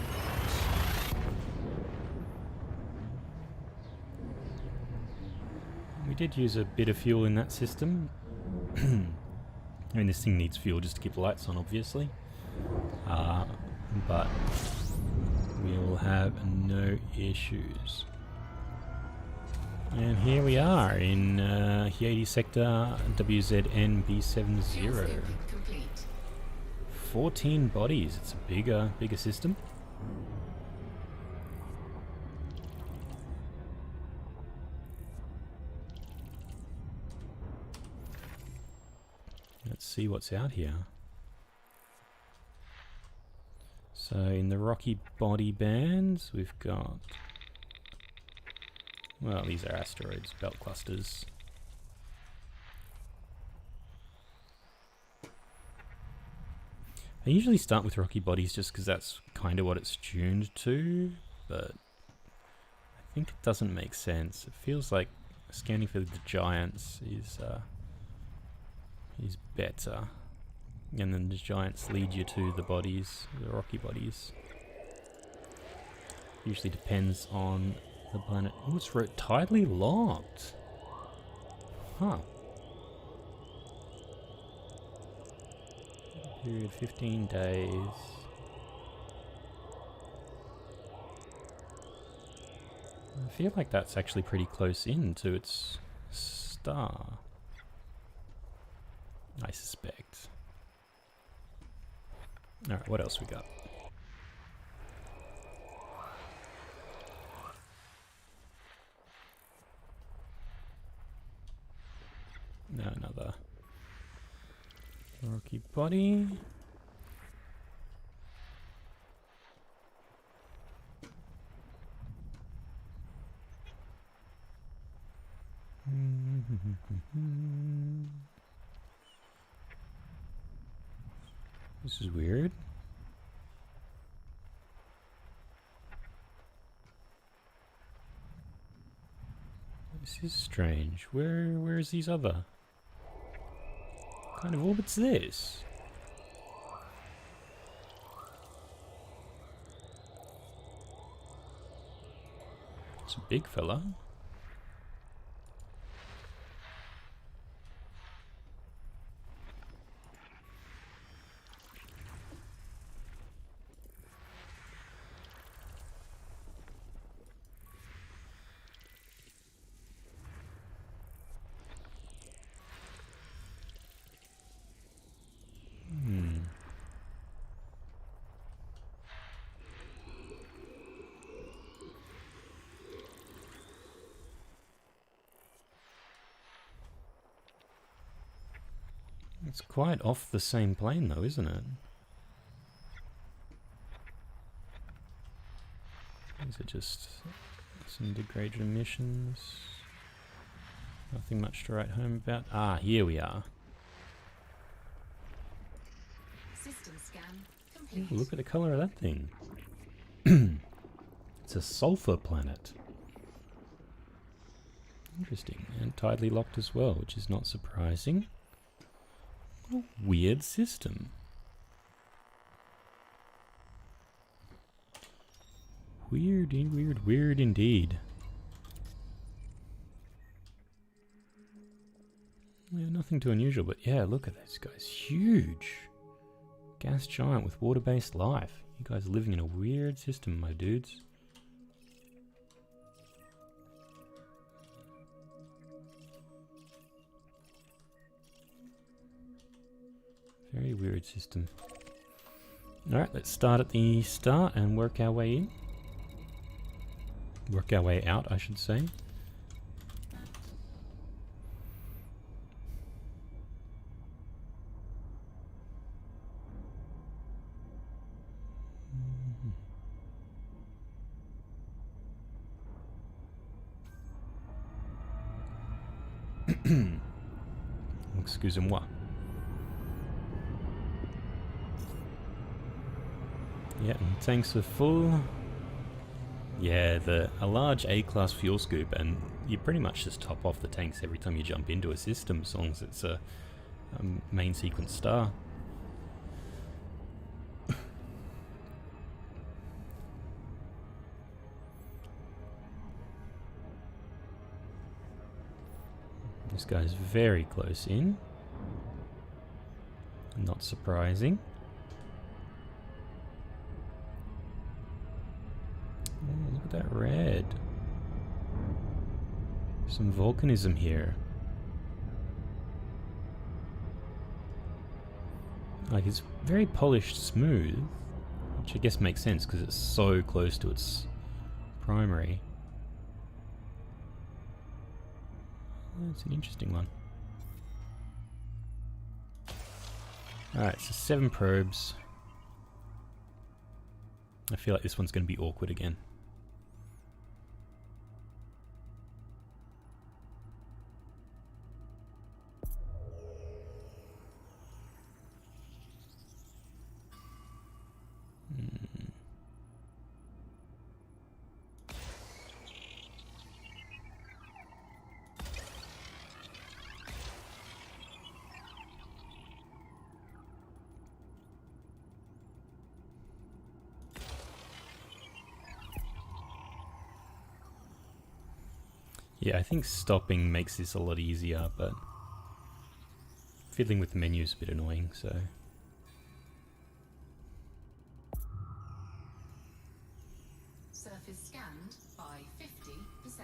We did use a bit of fuel in that system. I mean, this thing needs fuel just to keep the lights on, obviously. But we'll have no issues. And here we are in Hyades sector WZN B70. 14 bodies. It's a bigger system. Let's see what's out here. So in the rocky body bands, we've got, well, these are asteroids, belt clusters. I usually start with rocky bodies just because that's kind of what it's tuned to, but I think it doesn't make sense. It feels like scanning for the giants is better, and then the giants lead you to the bodies, the rocky bodies. Usually depends on the planet. Oh, it's tidally locked. Huh. Period 15 days. I feel like that's actually pretty close in to its star, I suspect. Alright, what else we got? No, another rocky body. This is weird. This is strange. Where is these other? What kind of orbit's this? It's a big fella. It's quite off the same plane though, isn't it? These are just some degraded emissions. Nothing much to write home about. Ah, here we are. System scan complete. Ooh, look at the color of that thing. It's a sulfur planet. Interesting. And tidally locked as well, which is not surprising. What a weird system. Weird indeed. Yeah, nothing too unusual, but yeah, look at this guy's huge. Gas giant with water-based life. You guys are living in a weird system, my dudes. Very weird system. Alright, let's start at the start and work our way in. Work our way out, I should say. Excusez-moi. Yeah, and tanks are full. Yeah, a large A-class fuel scoop, and you pretty much just top off the tanks every time you jump into a system, as long as it's a main sequence star. This guy's very close in. Not surprising. Oh, look at that red. Some volcanism here. Like, it's very polished smooth, which I guess makes sense because it's so close to its primary. That's an interesting one. Alright, so 7 probes. I feel like this one's going to be awkward again. Yeah, I think stopping makes this a lot easier, but fiddling with the menu is a bit annoying, so... Surface scanned by 50%.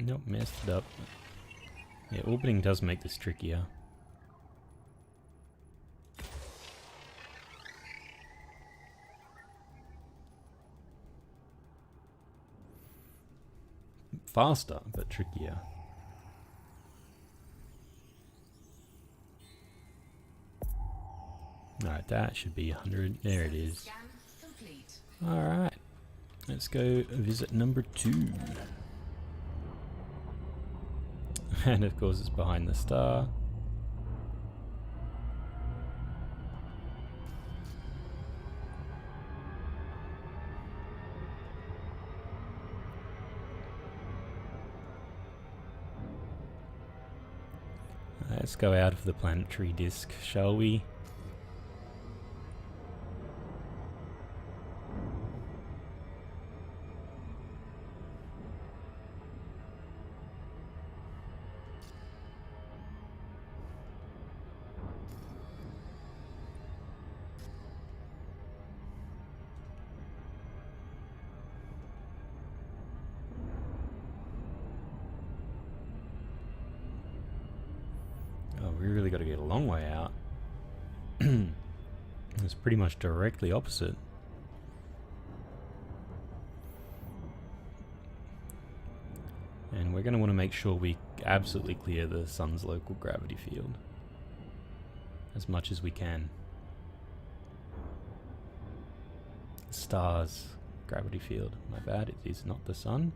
Nope, messed it up. Yeah, orbiting does make this trickier. Faster, but trickier. Alright, that should be 100. There it is. Alright, let's go visit number 2. And of course it's behind the star. Let's go out of the planetary disk, shall we? We really got to get a long way out. It's pretty much directly opposite. And we're going to want to make sure we absolutely clear the sun's local gravity field as much as we can. Star's gravity field. My bad, it is not the sun.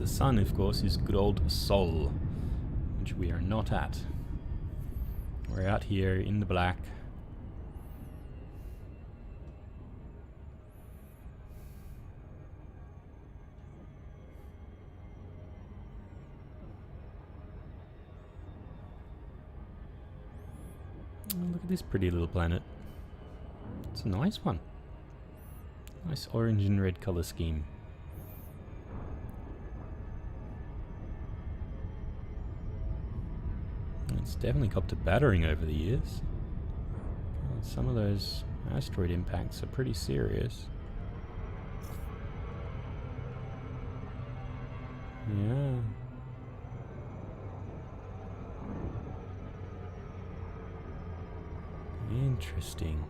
the sun, of course, is good old Sol, which we are not at. We're out here in the black. Oh, look at this pretty little planet. It's a nice one. Nice orange and red color scheme. It's definitely copped a battering over the years. Some of those asteroid impacts are pretty serious. Yeah. Interesting.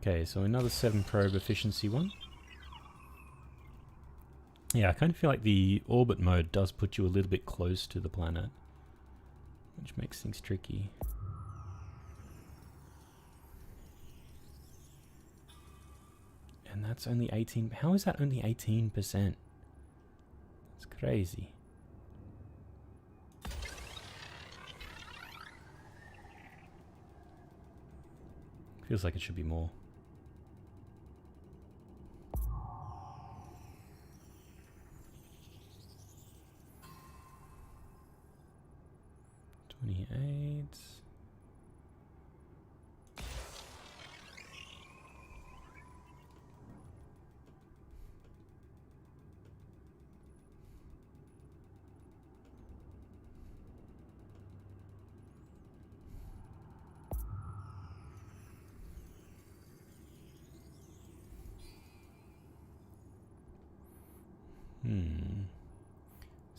Okay, so another 7 probe efficiency one. Yeah, I kind of feel like the orbit mode does put you a little bit close to the planet, which makes things tricky. And that's only 18. How is that only 18%? It's crazy. Feels like it should be more.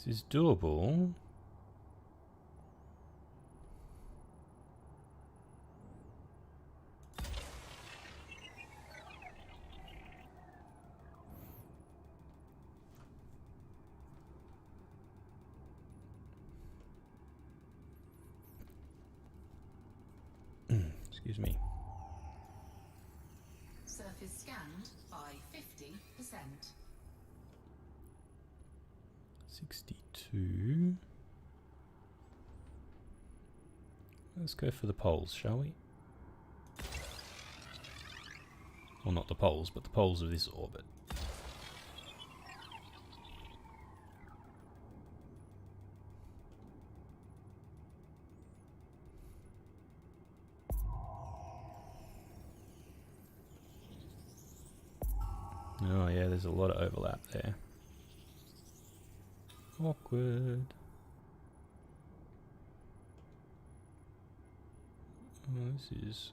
This is doable. Excuse me. Surface scanned by 50%. 62. Let's go for the poles, shall we? Well, not the poles, but the poles of this orbit. Oh yeah, there's a lot of overlap there. Awkward. Oh, this is...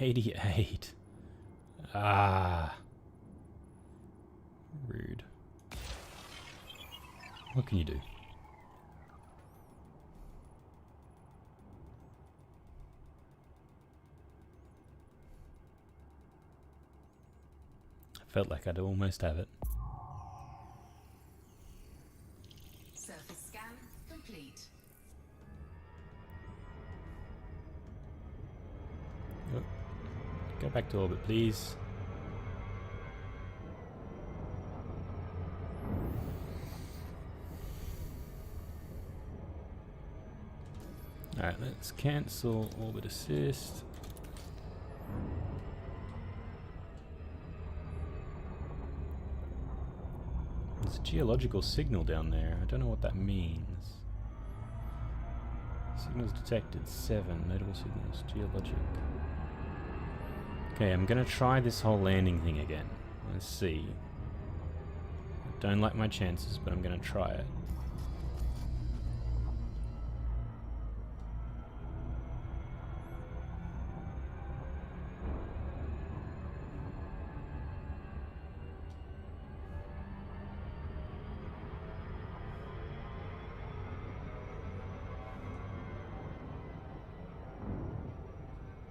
$88. Ah. Rude. What can you do? I felt like I'd almost have it. Surface scan complete. Oh. Go back to orbit, please. Alright, let's cancel orbit assist. There's a geological signal down there. I don't know what that means. Signals detected 7. Notable signals. Geologic. Okay, I'm gonna try this whole landing thing again. Let's see. I don't like my chances, but I'm gonna try it.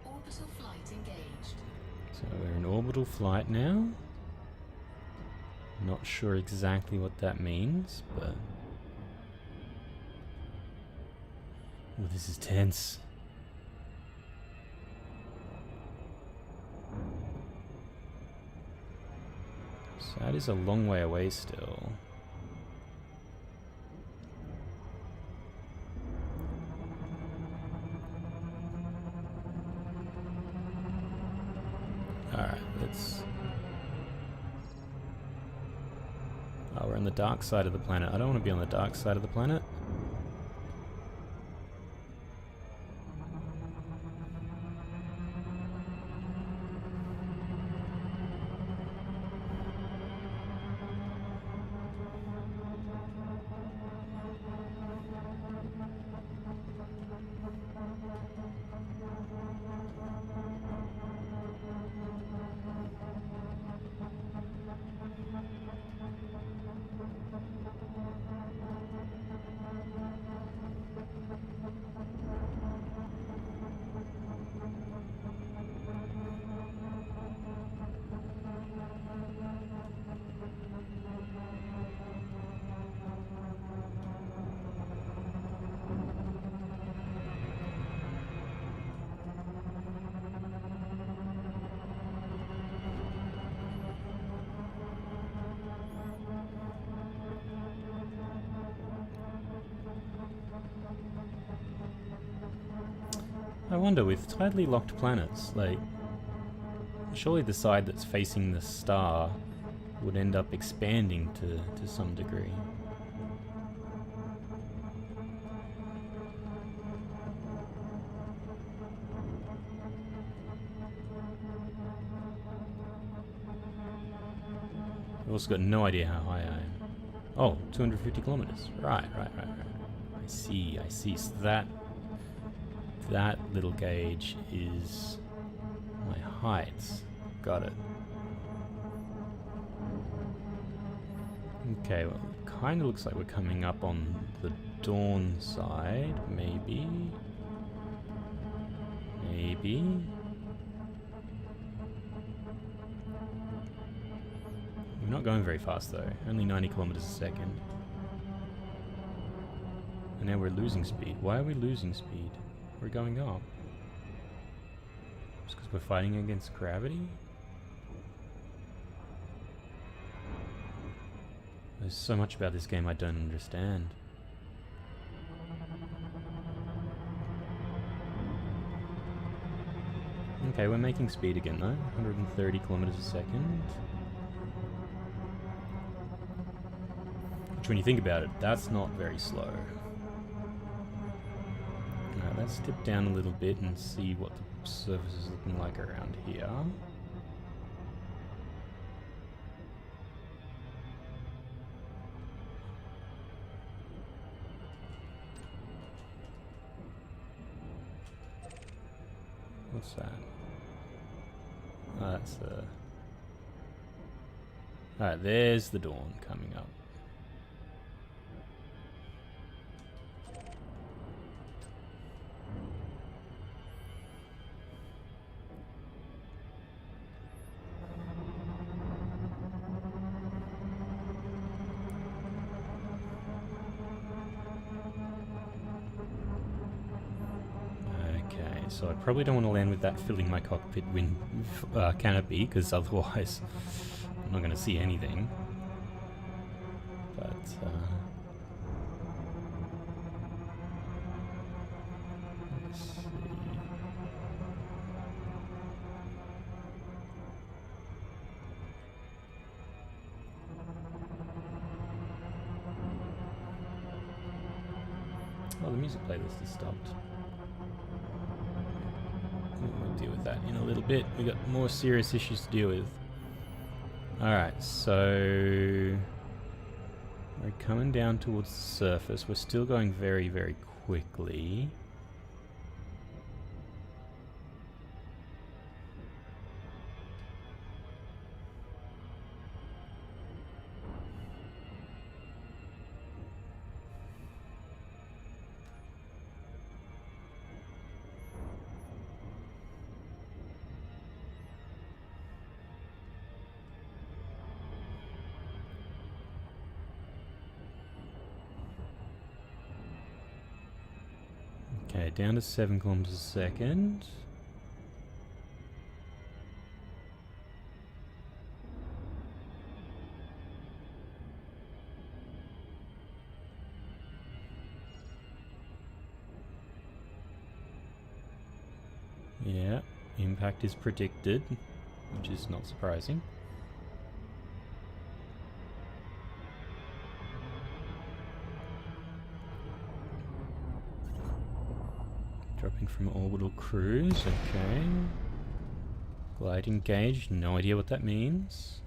Orbital So we're in orbital flight now. Not sure exactly what that means, but... Oh, this is tense. So that is a long way away still. Alright, let's... Oh, we're on the dark side of the planet. I don't want to be on the dark side of the planet. I wonder, with tidally locked planets, like, surely the side that's facing the star would end up expanding to some degree. I've also got no idea how high I am. Oh, 250 kilometers. Right. I see. So that little gauge is my height. Got it. Okay, well, kind of looks like we're coming up on the dawn side. Maybe. We're not going very fast though. Only 90 kilometers a second. And now we're losing speed. Why are we losing speed? We're going up. Just because we're fighting against gravity? There's so much about this game I don't understand. Okay, we're making speed again though. 130 kilometers a second. Which, when you think about it, that's not very slow. Alright, let's dip down a little bit and see what the surface is looking like around here. What's that? Oh, that's the... Alright, there's the dawn coming up. So I probably don't want to land with that filling my cockpit canopy, because otherwise I'm not going to see anything. But let's see. Oh, the music playlist has stopped. We'll deal with that in a little bit. We've got more serious issues to deal with. Alright, so we're coming down towards the surface. We're still going very, very quickly. Okay, down to 7 kilometers a second. Yeah, impact is predicted, which is not surprising. Dropping from orbital cruise, okay. Glide engaged, no idea what that means.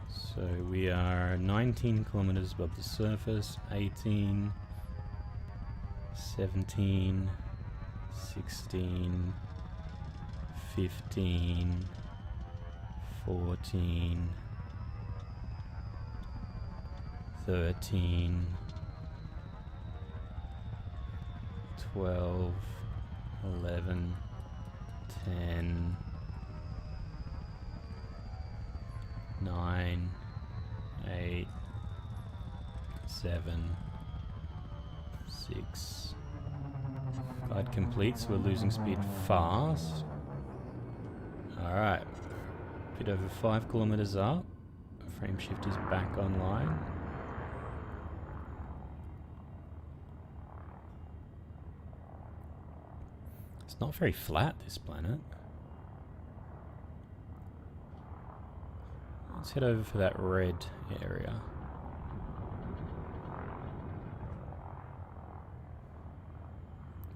So we are 19 kilometers above the surface, 18, 17, 16, 15, 14, 13, 12, 11, 10, 9, 8, 7, 6. Glide complete, so we're losing speed fast. Alright. Bit over 5 kilometers up. Frame shift is back online. It's not very flat, this planet. Let's head over for that red area.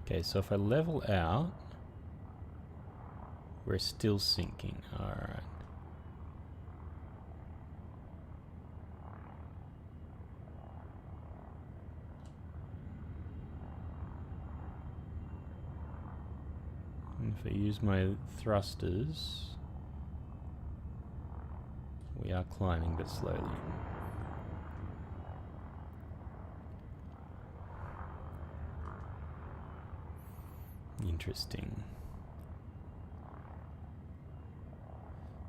Okay, so if I level out, we're still sinking. Alright. And if I use my thrusters, we are climbing, but slowly. Interesting.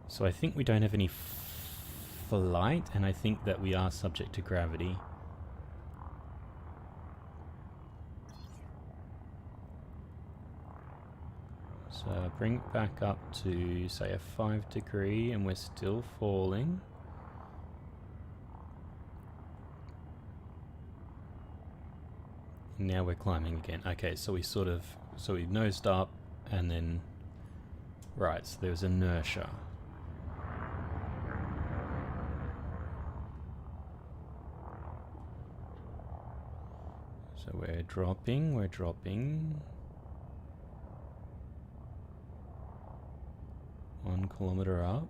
So I think we don't have any flight, and I think that we are subject to gravity. So bring it back up to, say, a 5 degree, and we're still falling. Now we're climbing again. Okay, so we we nosed up, and then, right, so there's inertia. So we're dropping. 1 kilometer up.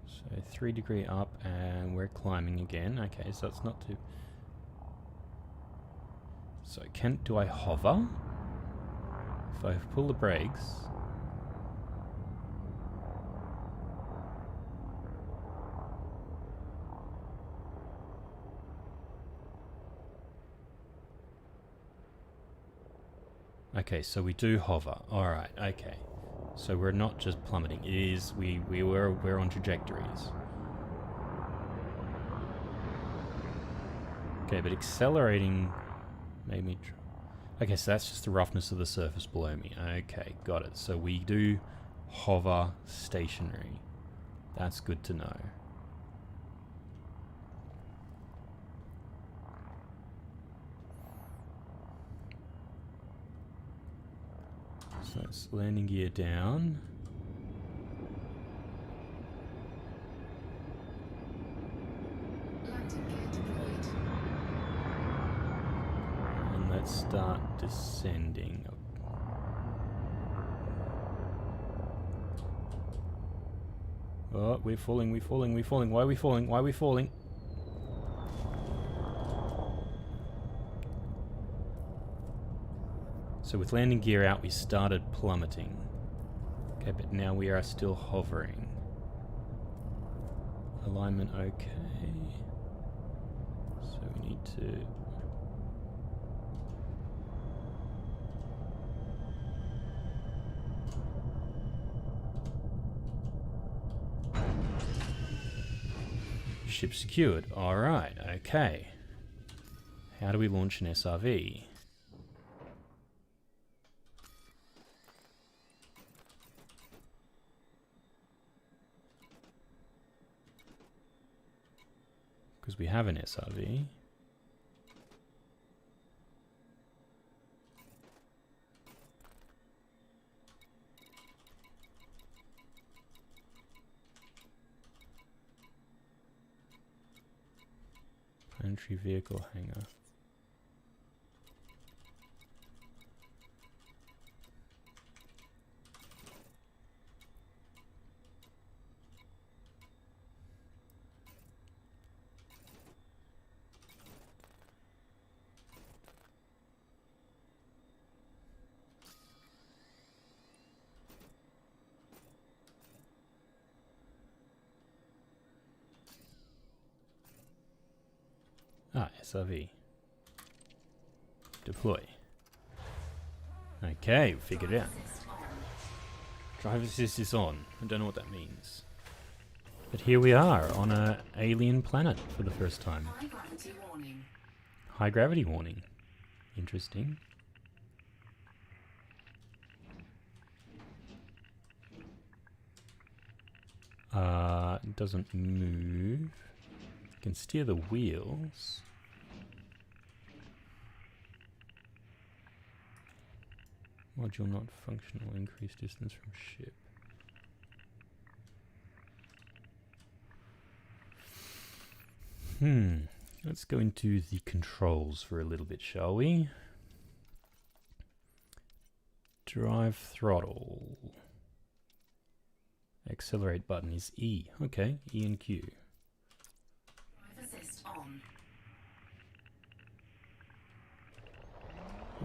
So 3 degree up, and we're climbing again. Okay, so that's not too... So do I hover? If I pull the brakes... Okay, so we do hover. Alright, okay. So we're not just plummeting. It is, we're on trajectories. Okay, but accelerating made me... Okay, so that's just the roughness of the surface below me. Okay, got it. So we do hover stationary. That's good to know. So it's landing gear down. Landing gear deployed. And let's start descending. Oh, we're falling. Why are we falling? So with landing gear out, we started plummeting. Okay, but now we are still hovering. Alignment okay. So we need to... Ship secured. Alright, okay. How do we launch an SRV? Because we have an SRV. Entry vehicle hangar. Ah, SRV. Deploy. Okay, figured it out. Drive assist is on. I don't know what that means. But here we are on an alien planet for the first time. High gravity warning. High gravity warning. Interesting. It doesn't move. You can steer the wheels. Module not functional. Increase distance from ship. Let's go into the controls for a little bit, shall we? Drive throttle. Accelerate button is E. Okay, E and Q. Drive assist on.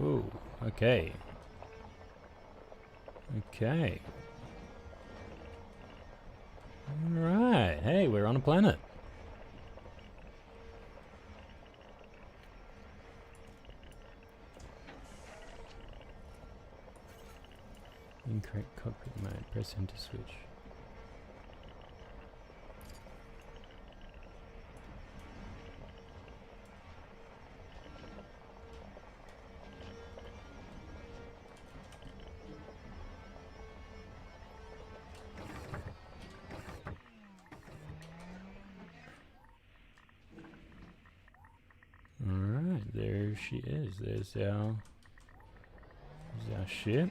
Ooh, okay. Okay. Alright, hey, we're on a planet. Incorrect cockpit mode, press enter switch. Alright, there she is. There's our ship.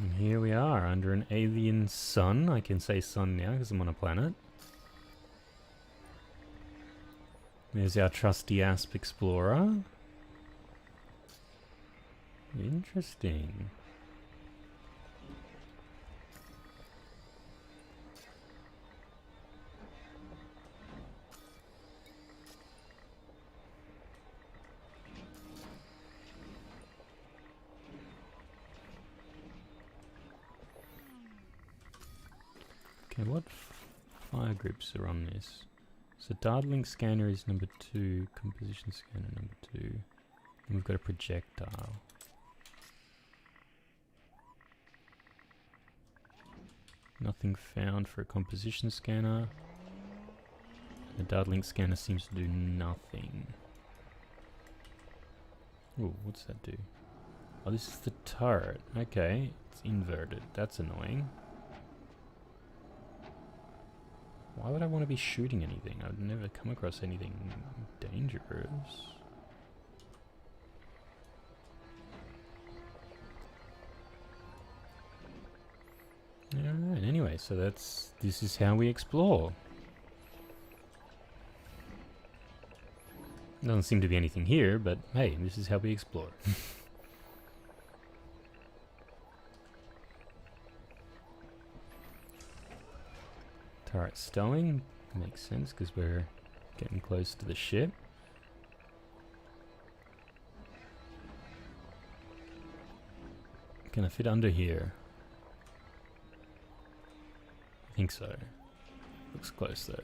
And here we are under an alien sun. I can say sun now because I'm on a planet. There's our trusty Asp Explorer. Interesting. Okay, what fire groups are on this? So data link scanner is number 2, composition scanner number 2, and we've got a projectile. Nothing found for a composition scanner. The data link scanner seems to do nothing. Ooh, what's that do? Oh, this is the turret. Okay, it's inverted. That's annoying. Why would I want to be shooting anything? I've never come across anything dangerous. Alright, anyway, so this is how we explore. Doesn't seem to be anything here, but hey, this is how we explore. Turret stowing makes sense because we're getting close to the ship. Can I fit under here? I think so. Looks close though.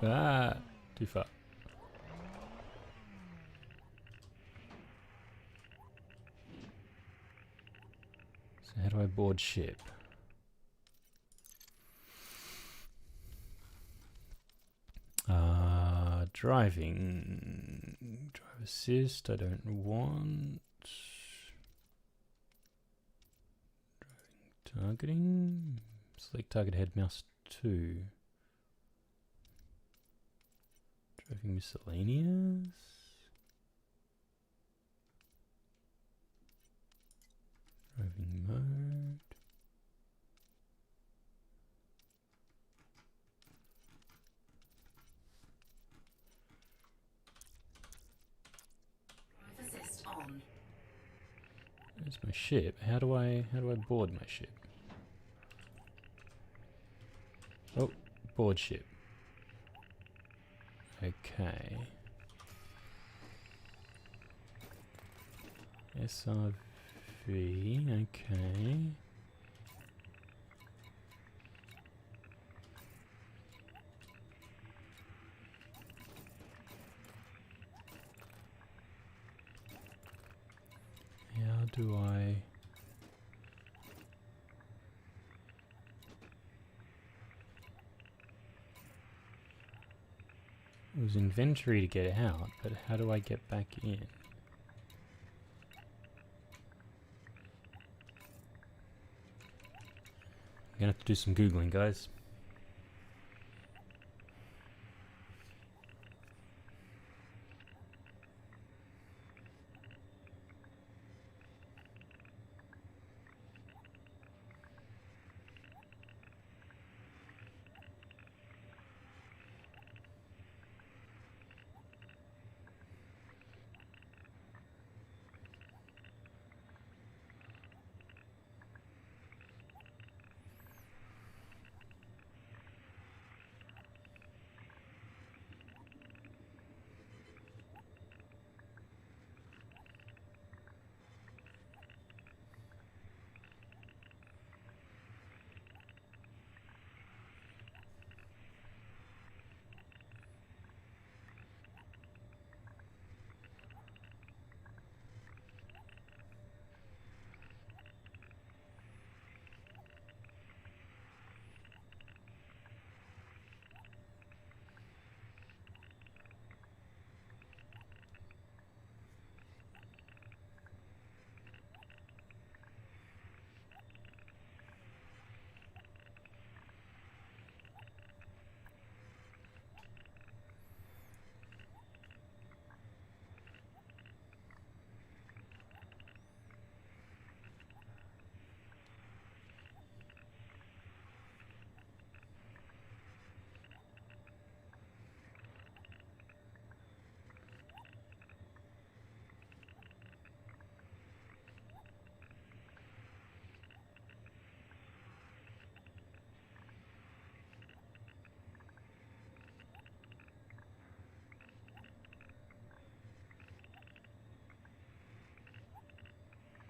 Ah, too far. So how do I board ship? Driving. Drive assist, I don't want. Driving targeting. Select target head mouse 2. Driving miscellaneous. Driving mode. Drive assist on. There's my ship. How do I board my ship? Oh, board ship. Okay. SRV, okay. How do I... It was inventory to get out, but how do I get back in? I'm gonna have to do some Googling, guys.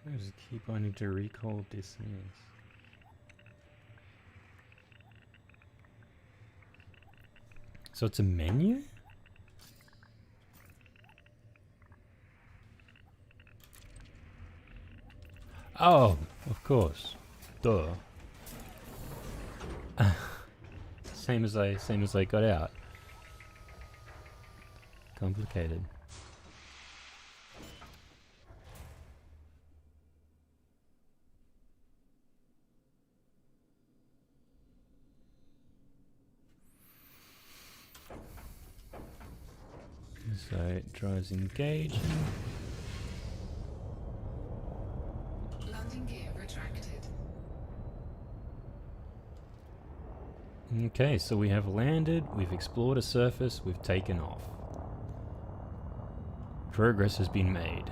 I just keep wanting to recall this is. So it's a menu? Oh, of course. Duh. same as I got out. Complicated. So it drives engaging. Landing gear retracted. Okay, so we have landed, we've explored a surface, we've taken off. Progress has been made.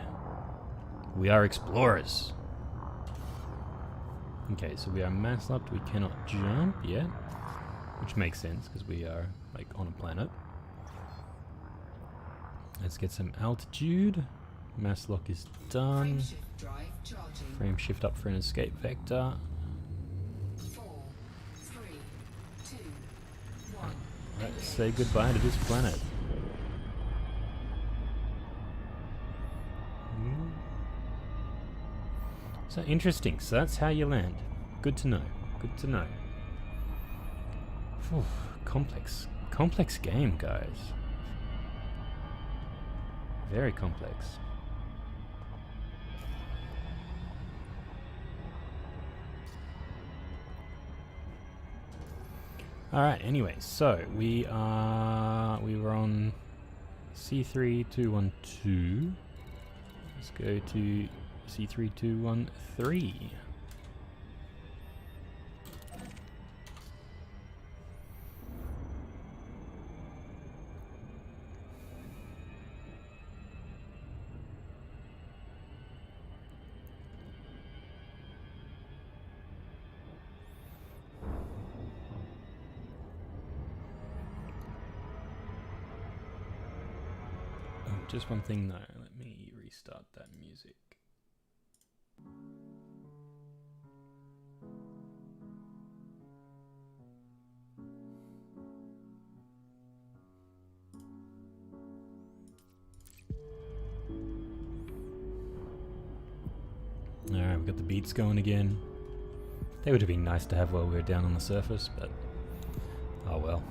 We are explorers. Okay, so we are mass locked, we cannot jump yet. Which makes sense, because we are like on a planet. Let's get some altitude. Mass lock is done. Frameshift drive charging. Frame shift up for an escape vector. 4, 3, 2, 1. Let's say goodbye to this planet. So interesting. So that's how you land. Good to know. Good to know. Phew, complex game, guys. Very complex. Alright, anyway, so we were on C3212. Let's go to C3213. Just one thing though, let me restart that music. Alright, we've got the beats going again. They would have been nice to have while we were down on the surface, but oh well.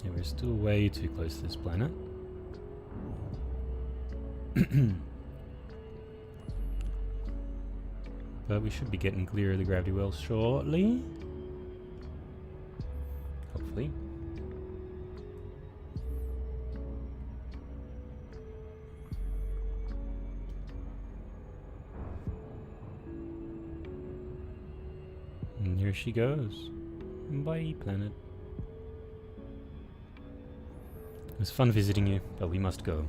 Yeah, we're still way too close to this planet. But we should be getting clear of the gravity well shortly. Hopefully. And here she goes. Bye, planet. It was fun visiting you, but we must go.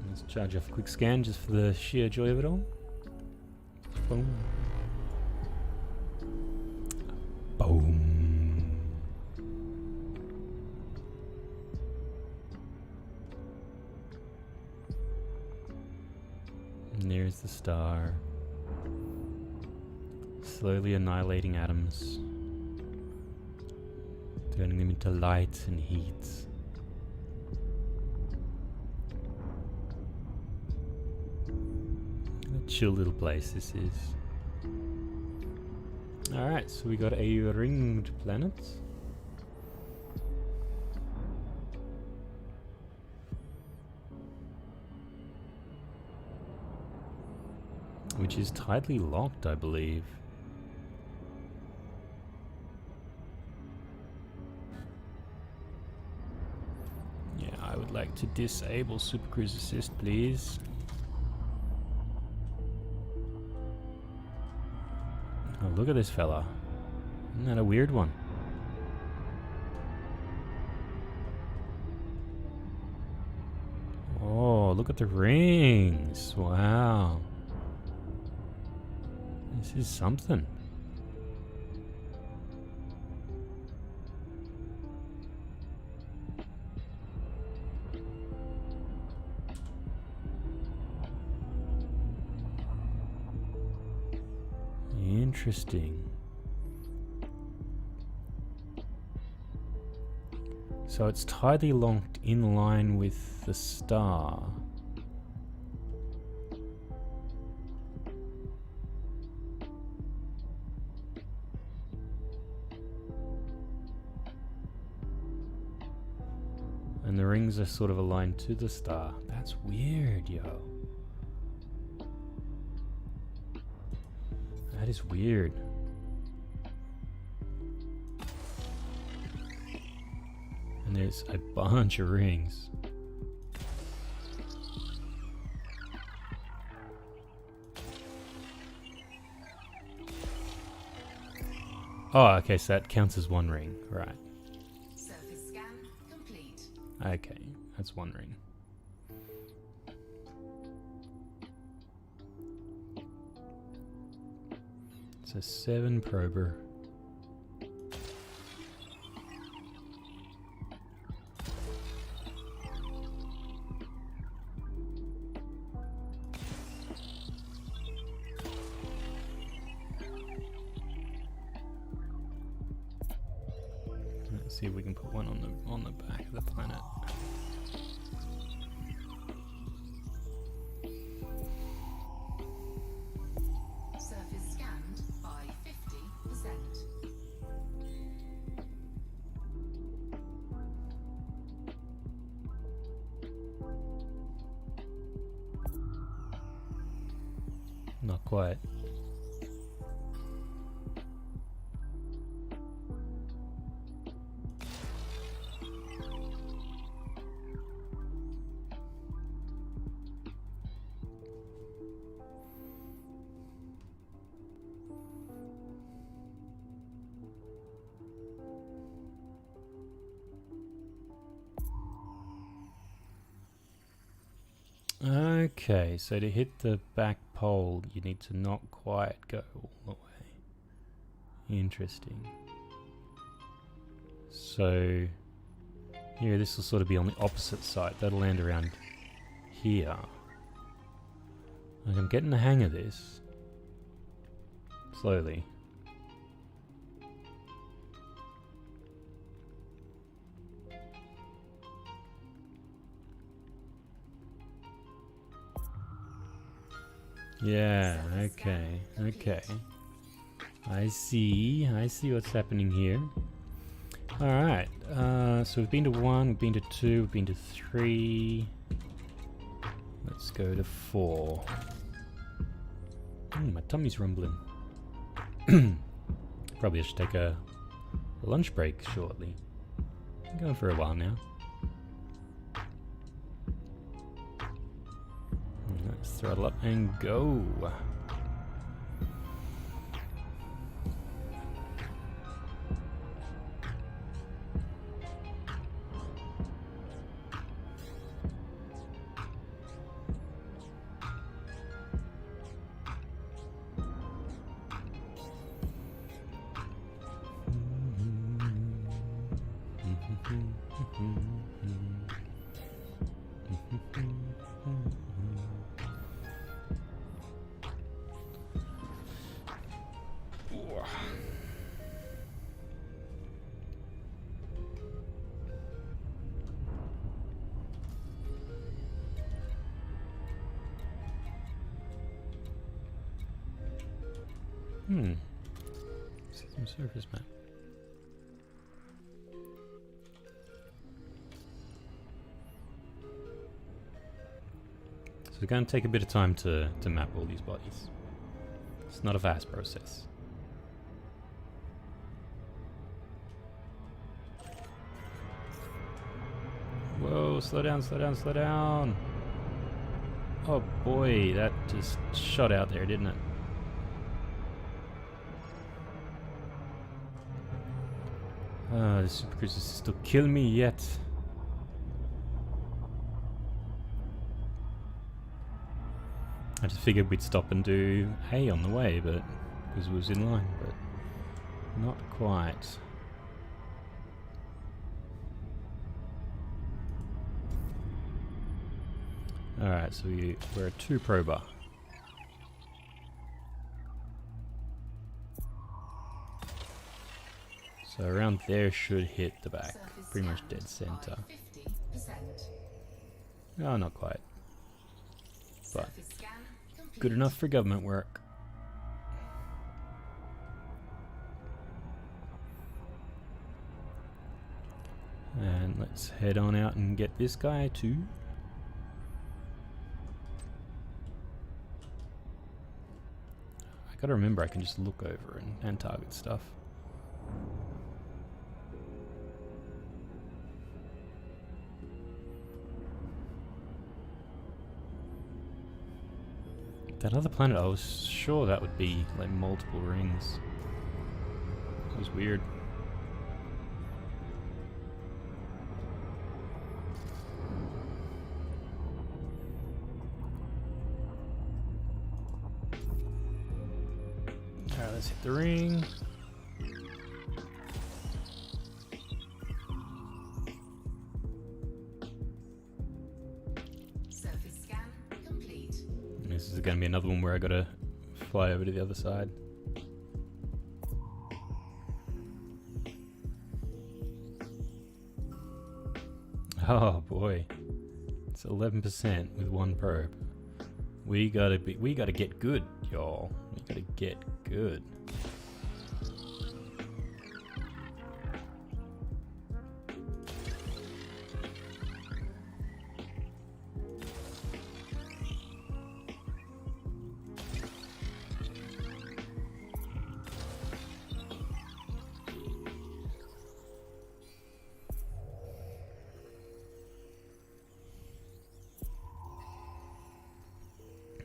Let's charge off a quick scan just for the sheer joy of it all. Boom. Boom. And there's the star. Slowly annihilating atoms. Turning them into light and heat. What a chill little place this is. Alright, so we got a ringed planet. Which is tightly locked, I believe. Yeah, I would like to disable Super Cruise Assist, please. Oh, look at this fella. Isn't that a weird one? Oh, look at the rings. Wow. This is something. Interesting. So it's tightly locked in line with the star. And the rings are sort of aligned to the star. That's weird, yo. That is weird. And there's a bunch of rings. Oh, okay, so that counts as one ring, right. Surface scan complete. Okay, that's one ring. It's a 7 prober. Let's see if we can put one on the back of the planet. Surface scanned by 50%. Not quite. Okay, so to hit the back pole, you need to not quite go all the way. Interesting. So here, this will sort of be on the opposite side. That'll land around here. Like, I'm getting the hang of this. Slowly. Yeah, okay, okay. I see what's happening here. Alright, so we've been to 1, we've been to 2, we've been to 3. Let's go to 4. My tummy's rumbling. Probably I should take a lunch break shortly. I'm going for a while now. Let's throttle up and go. System surface map. So it's going to take a bit of time to map all these bodies. It's not a fast process. Whoa, slow down, slow down, slow down. Oh boy, that just shot out there, didn't it? The super cruiser is still kill me yet. I just figured we'd stop and do A on the way, but because it was in line, but not quite. Alright, so we're a 2 prober. So So around there should hit the back. Surface Pretty much scanned dead center. by 50%. No, not quite. But Surface scan complete. good enough for government work. And let's head on out and get this guy too. I gotta remember I can just look over and target stuff. That other planet, I was sure that would be like multiple rings. It was weird. Alright, let's hit the ring. Surface scan complete. And this is going to be another one where I gotta fly over to the other side. Oh boy, it's 11% with one probe. We gotta get good, y'all. We gotta get good.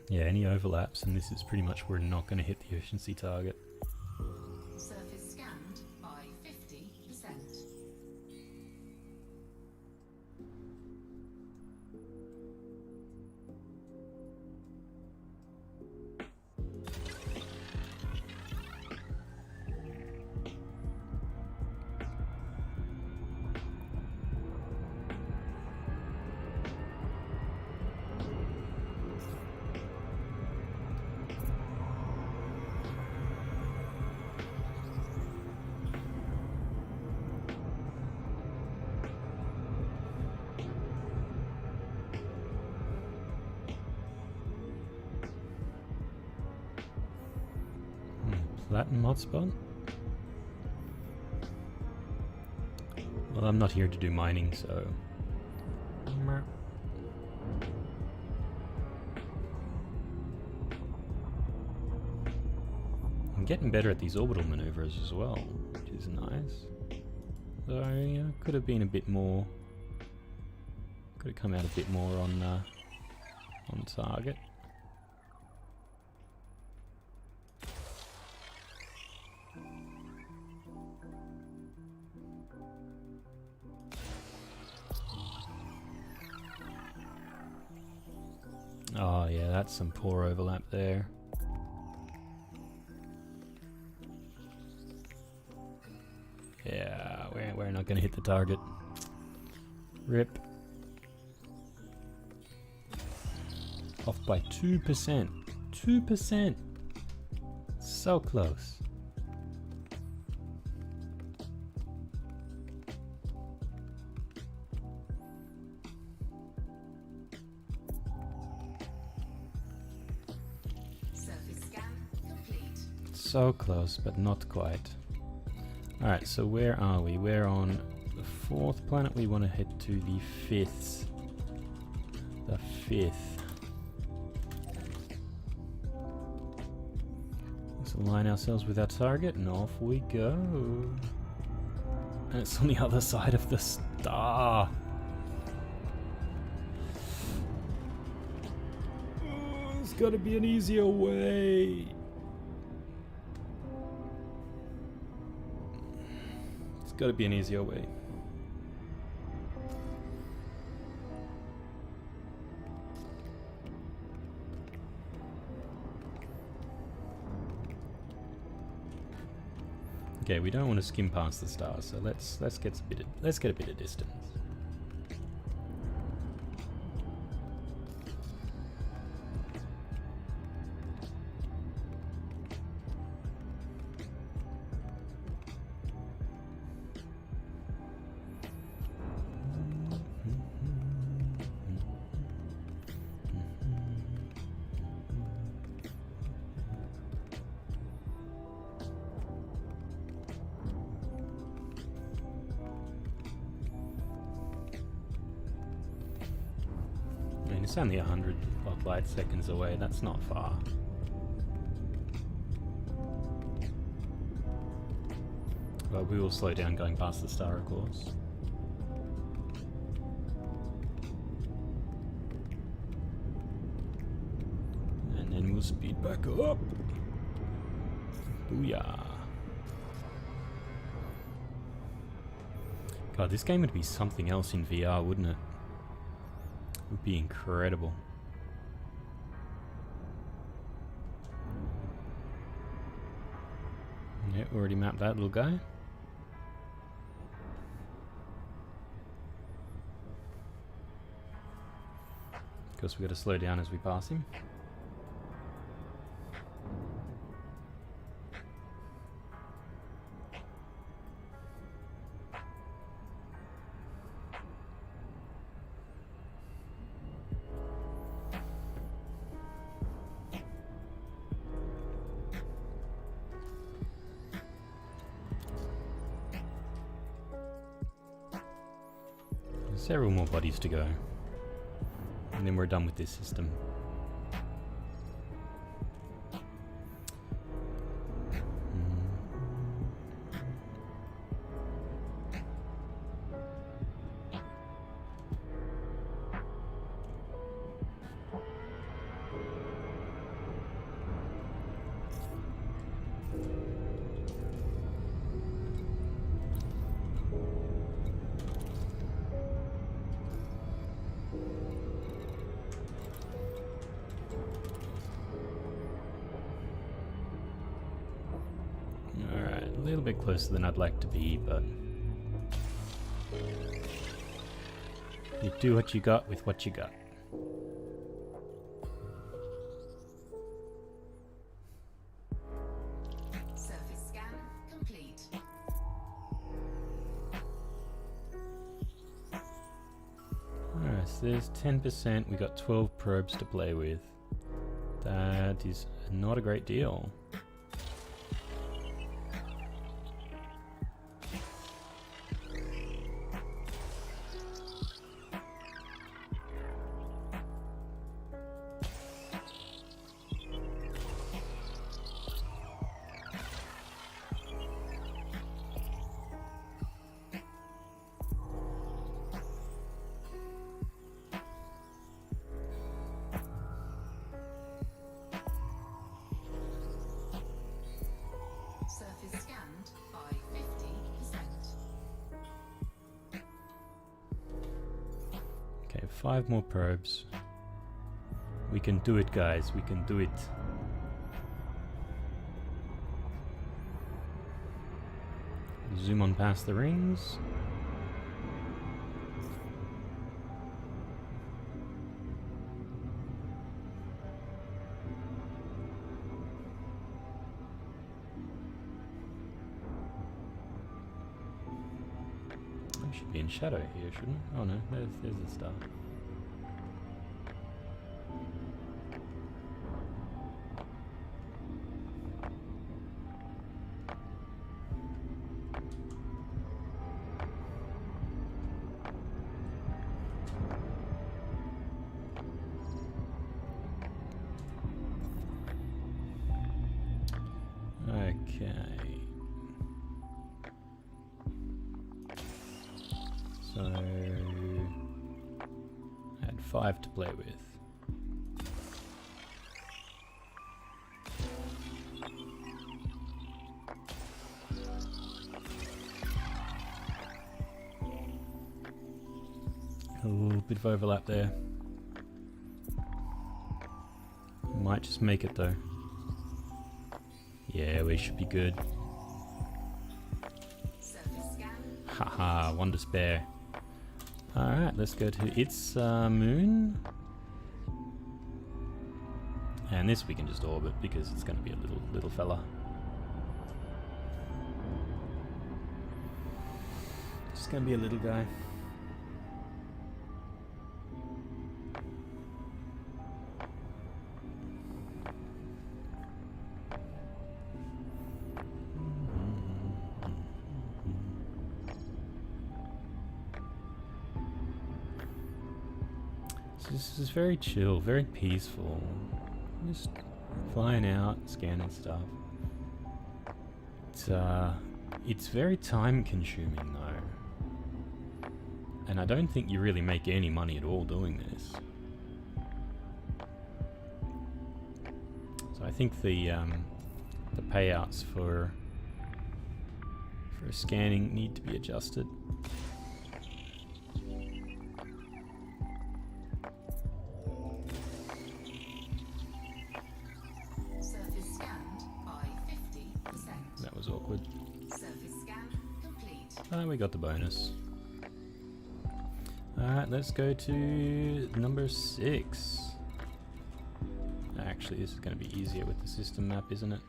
Yeah, any overlaps, and this is pretty much we're not going to hit the efficiency target. Surface scanned by 50%. Platinum hotspot? Well, I'm not here to do mining, so... I'm getting better at these orbital maneuvers as well, which is nice. Though, yeah, could have been a bit more... Could have come out a bit more on target. Oh yeah, that's some poor overlap there. Yeah, we're not going to hit the target. Rip. Off by 2%. 2%! So close. So close, but not quite. Alright, so where are we? We're on the 4th planet. We want to head to the 5th. The 5th. Let's align ourselves with our target, and off we go. And it's on the other side of the star. Oh, there's got to be an easier way. Got to be an easier way. Okay, we don't want to skim past the stars, so let's get a bit of distance. It's only 100 clock light seconds away, that's not far. But we will slow down going past the star, of course. And then we'll speed back up. Booyah. God, this game would be something else in VR, wouldn't it? It would be incredible. Yeah, already mapped that little guy. Of course, we've got to slow down as we pass him. Several more bodies to go. And then we're done with this system. Alright, a little bit closer than I'd like to be, but you do what you got with what you got. Surface scan complete. Alright, so there's 10%, we got 12 probes to play with. That is not a great deal. Surface scanned by 50%. Okay, 5 more probes. We can do it, guys. We can do it. Zoom on past the rings. I should be in shadow here, shouldn't I? Oh no, there's the star. Okay. So I had 5 to play with. A little bit of overlap there. Might just make it though. Yeah, we should be good. Surface scan. Haha, one to spare. Alright, let's go to its moon. And this we can just orbit because it's going to be a little fella. Just going to be a little guy. This is very chill, very peaceful. Just flying out, scanning stuff. It's very time consuming though. And I don't think you really make any money at all doing this. So I think the payouts for scanning need to be adjusted. Surface scanned by 50%. That was awkward. Surface scan complete. Oh, we got the bonus. Alright, let's go to number 6. Actually, this is going to be easier with the system map, isn't it?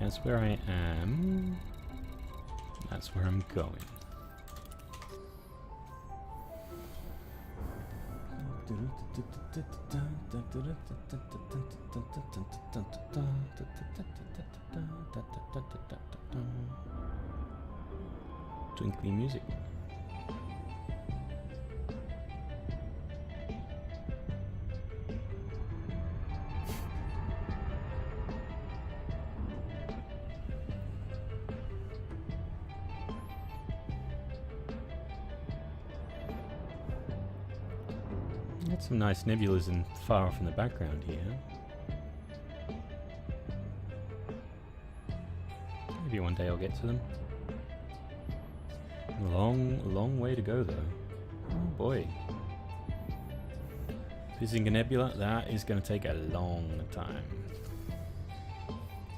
That's where I am. That's where I'm going. Twinkly music. Got some nice nebulas and far off in the background here. Maybe one day I'll get to them. Long way to go though. Oh boy. Visiting a nebula, that is going to take a long time.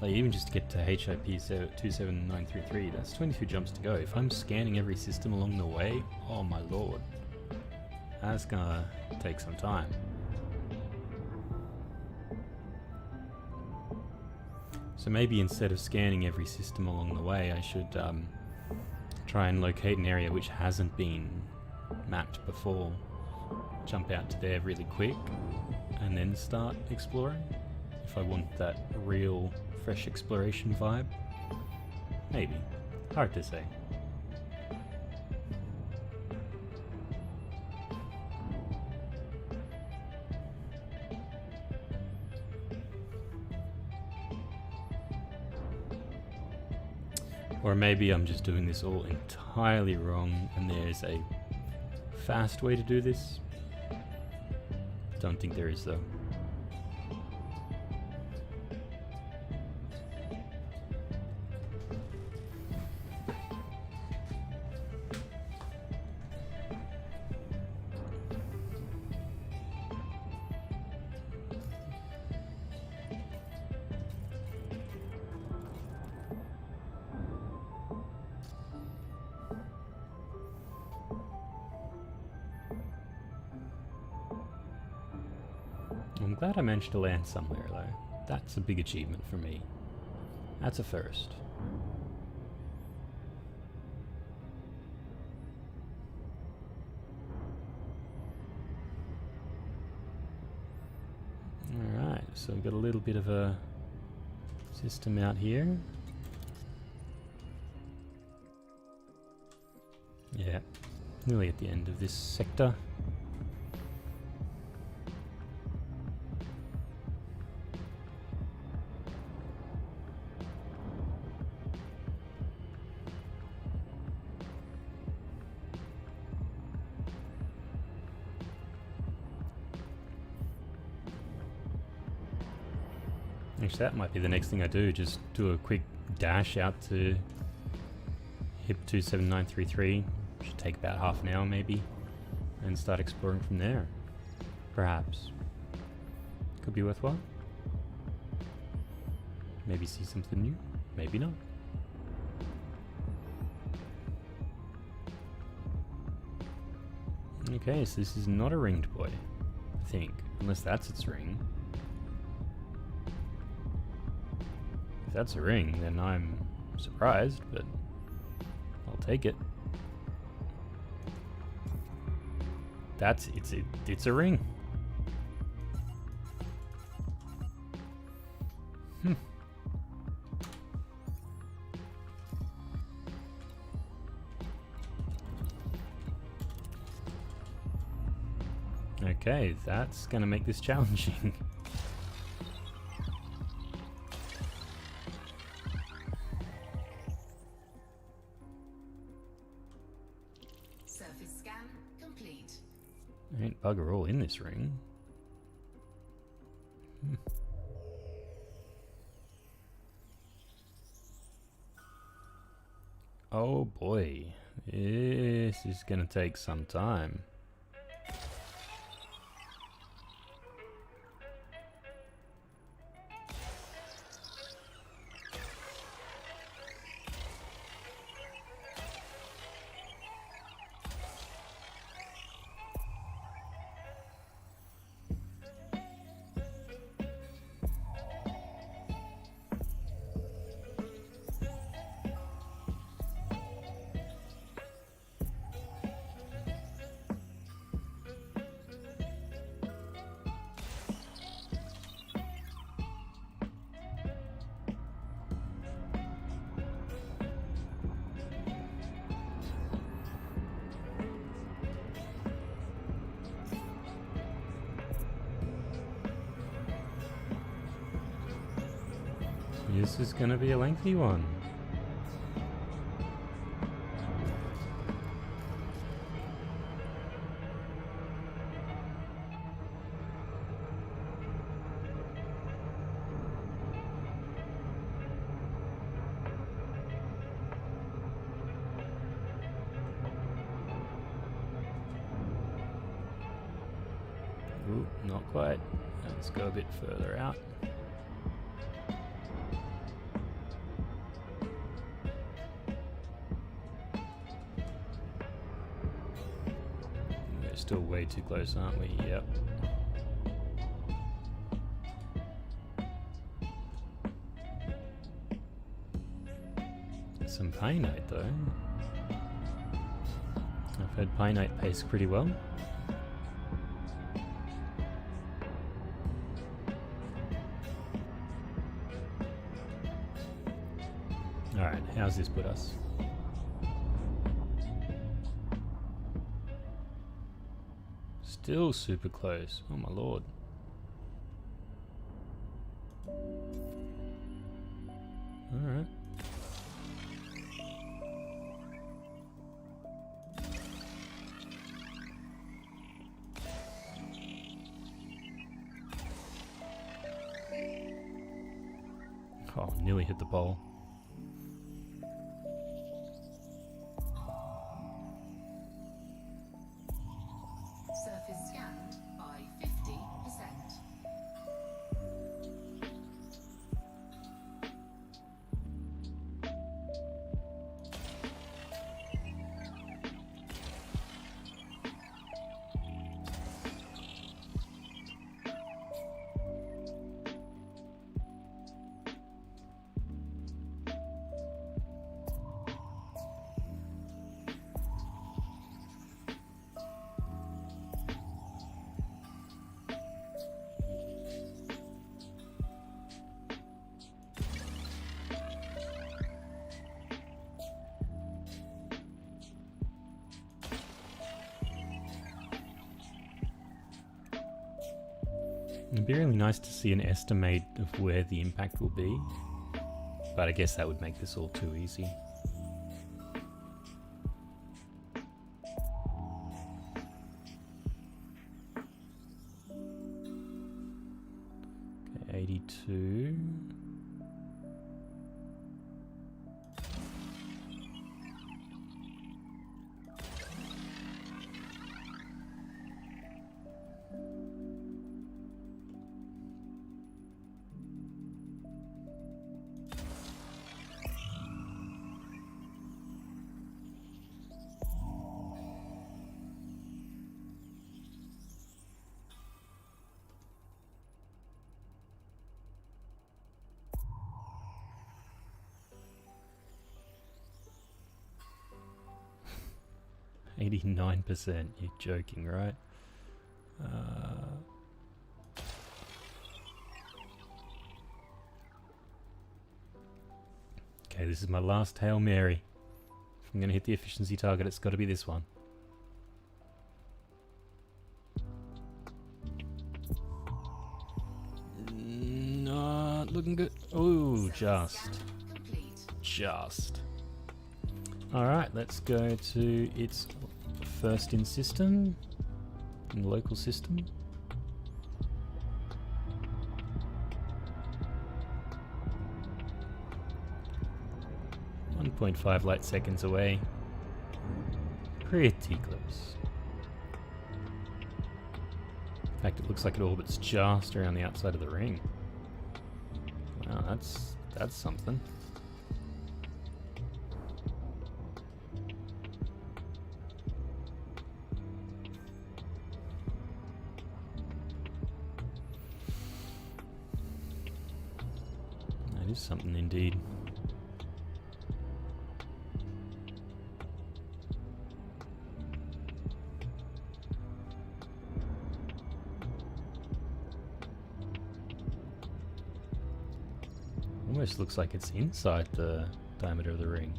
Like even just to get to HIP 27933, that's 22 jumps to go. If I'm scanning every system along the way, oh my lord. That's gonna take some time. So maybe instead of scanning every system along the way, I should try and locate an area which hasn't been mapped before. Jump out to there really quick and then start exploring. If I want that real fresh exploration vibe. Maybe. Hard to say. Or maybe I'm just doing this all entirely wrong and there's a fast way to do this. Don't think there is though. I'm glad I managed to land somewhere though. That's a big achievement for me. That's a first. Alright, so we've got a little bit of a system out here. Yeah, nearly at the end of this sector. Actually, that might be the next thing I do, just do a quick dash out to HIP 27933, should take about half an hour maybe, and start exploring from there, perhaps. Could be worthwhile. Maybe see something new, maybe not. Okay, so this is not a ringed boy, I think, unless that's its ring. If that's a ring, then I'm surprised, but I'll take it. It's a ring. Okay, that's gonna make this challenging. Surface scan complete. Ain't bugger all in this ring. Oh boy, this is gonna take some time. This is gonna be a lengthy one. Ooh, not quite. Let's go a bit further out. We're still way too close, aren't we? Yep. Some painite though. I've heard painite pays pretty well. Alright, how's this put us? Still super close. Oh my lord. Alright. Oh, nearly hit the pole. Surface scanned by 50%. It'd be really nice to see an estimate of where the impact will be, but I guess that would make this all too easy. Okay, 82. 89%. You're joking, right? Okay, this is my last Hail Mary. If I'm going to hit the efficiency target, it's got to be this one. Not looking good. Oh, just. Alright, let's go to its first in system, in the local system. 1.5 light seconds away. Pretty close. In fact, it looks like it orbits just around the outside of the ring. Wow, that's something. That is something indeed. Almost looks like it's inside the diameter of the ring.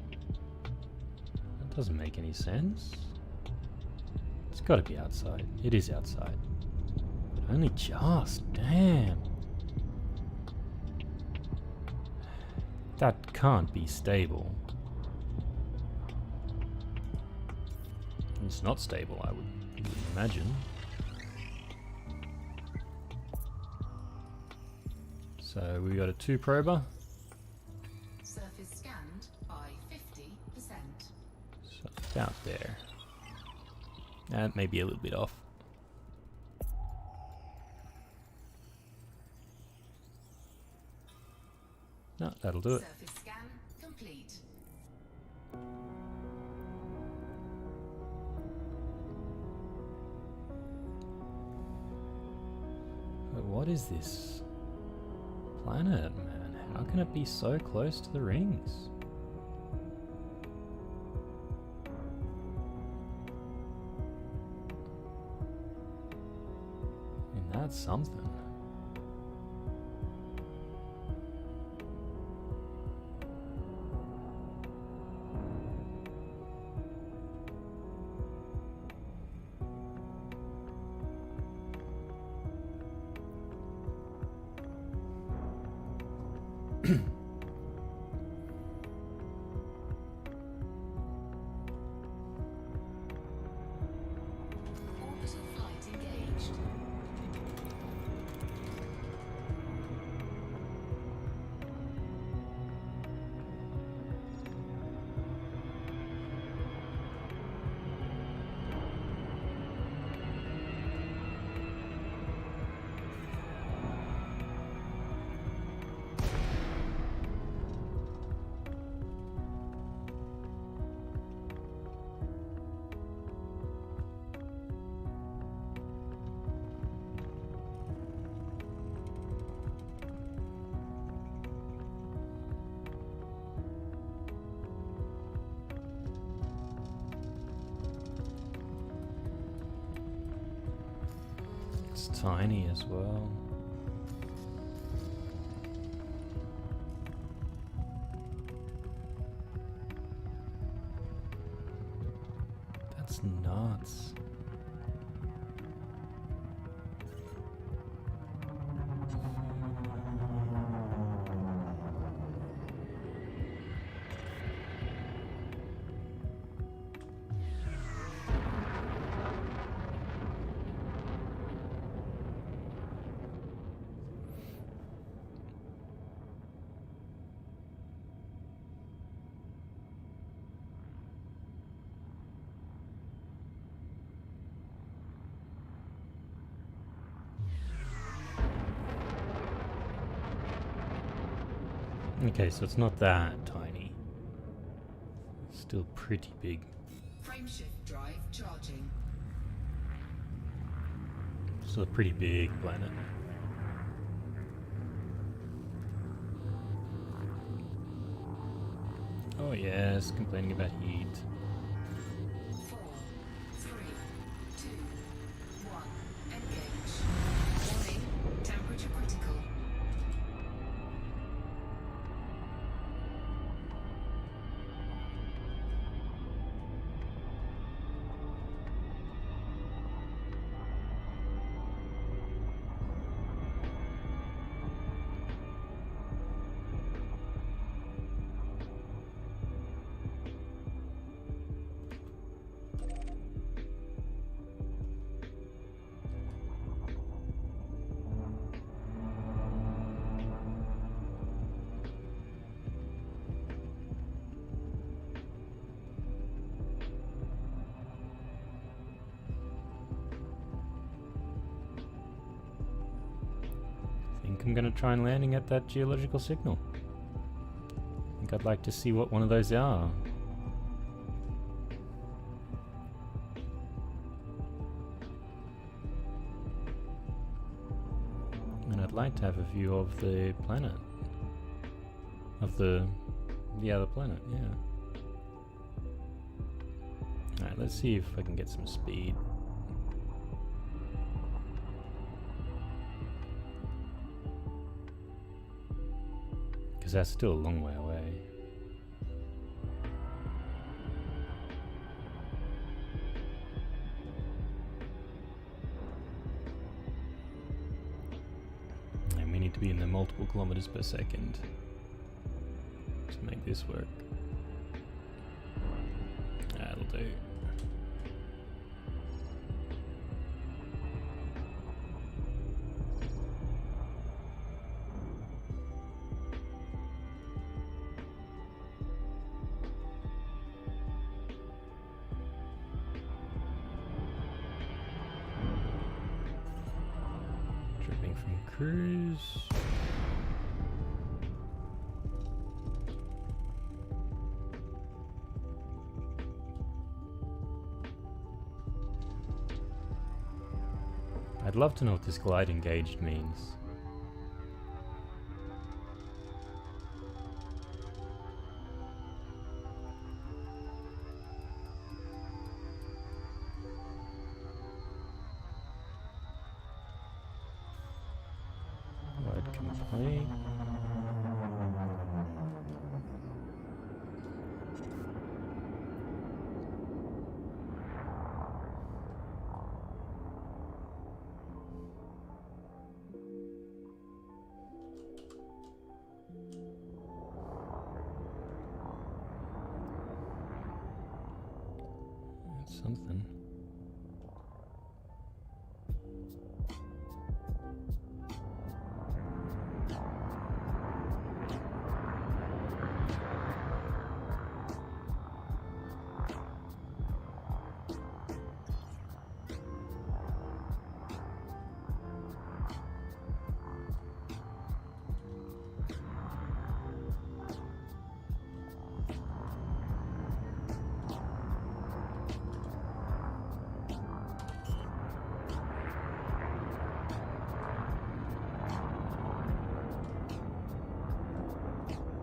That doesn't make any sense. It's got to be outside. It is outside. But only just. Damn. That can't be stable. It's not stable, I would imagine. So we got a 2 prober. Surface scanned by 50%. So about there. That may be a little bit off. No, that'll do it. Surface scan complete. But what is this planet, man? How can it be so close to the rings? I mean, that's something. Orbital flight engaged. It's tiny as well. That's nuts. Okay, so it's not that tiny. It's still pretty big. Frameshift drive charging. Still a pretty big planet. Oh yes, complaining about heat. 4, think I'm going to try and landing at that geological signal. I think I'd like to see what one of those are. And I'd like to have a view of the planet. Of the other planet, yeah. Alright, let's see if I can get some speed. Because that's still a long way away. And we need to be in the multiple kilometers per second to make this work. That'll do. Dripping from cruise. I'd love to know what this glide engaged means. Glide complete. Something.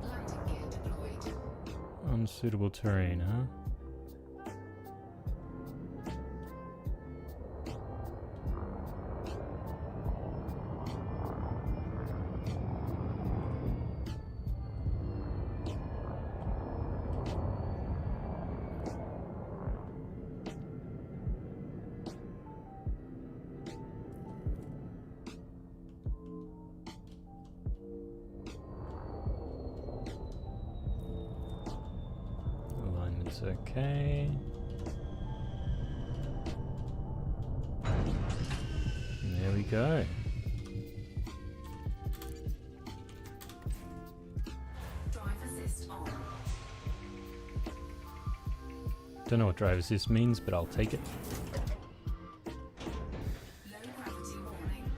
Landing gear deployed. Unsuitable terrain, huh? Alignment's okay. And there we go. Drive assist on. Don't know what drive assist means, but I'll take it. Low gravity warning.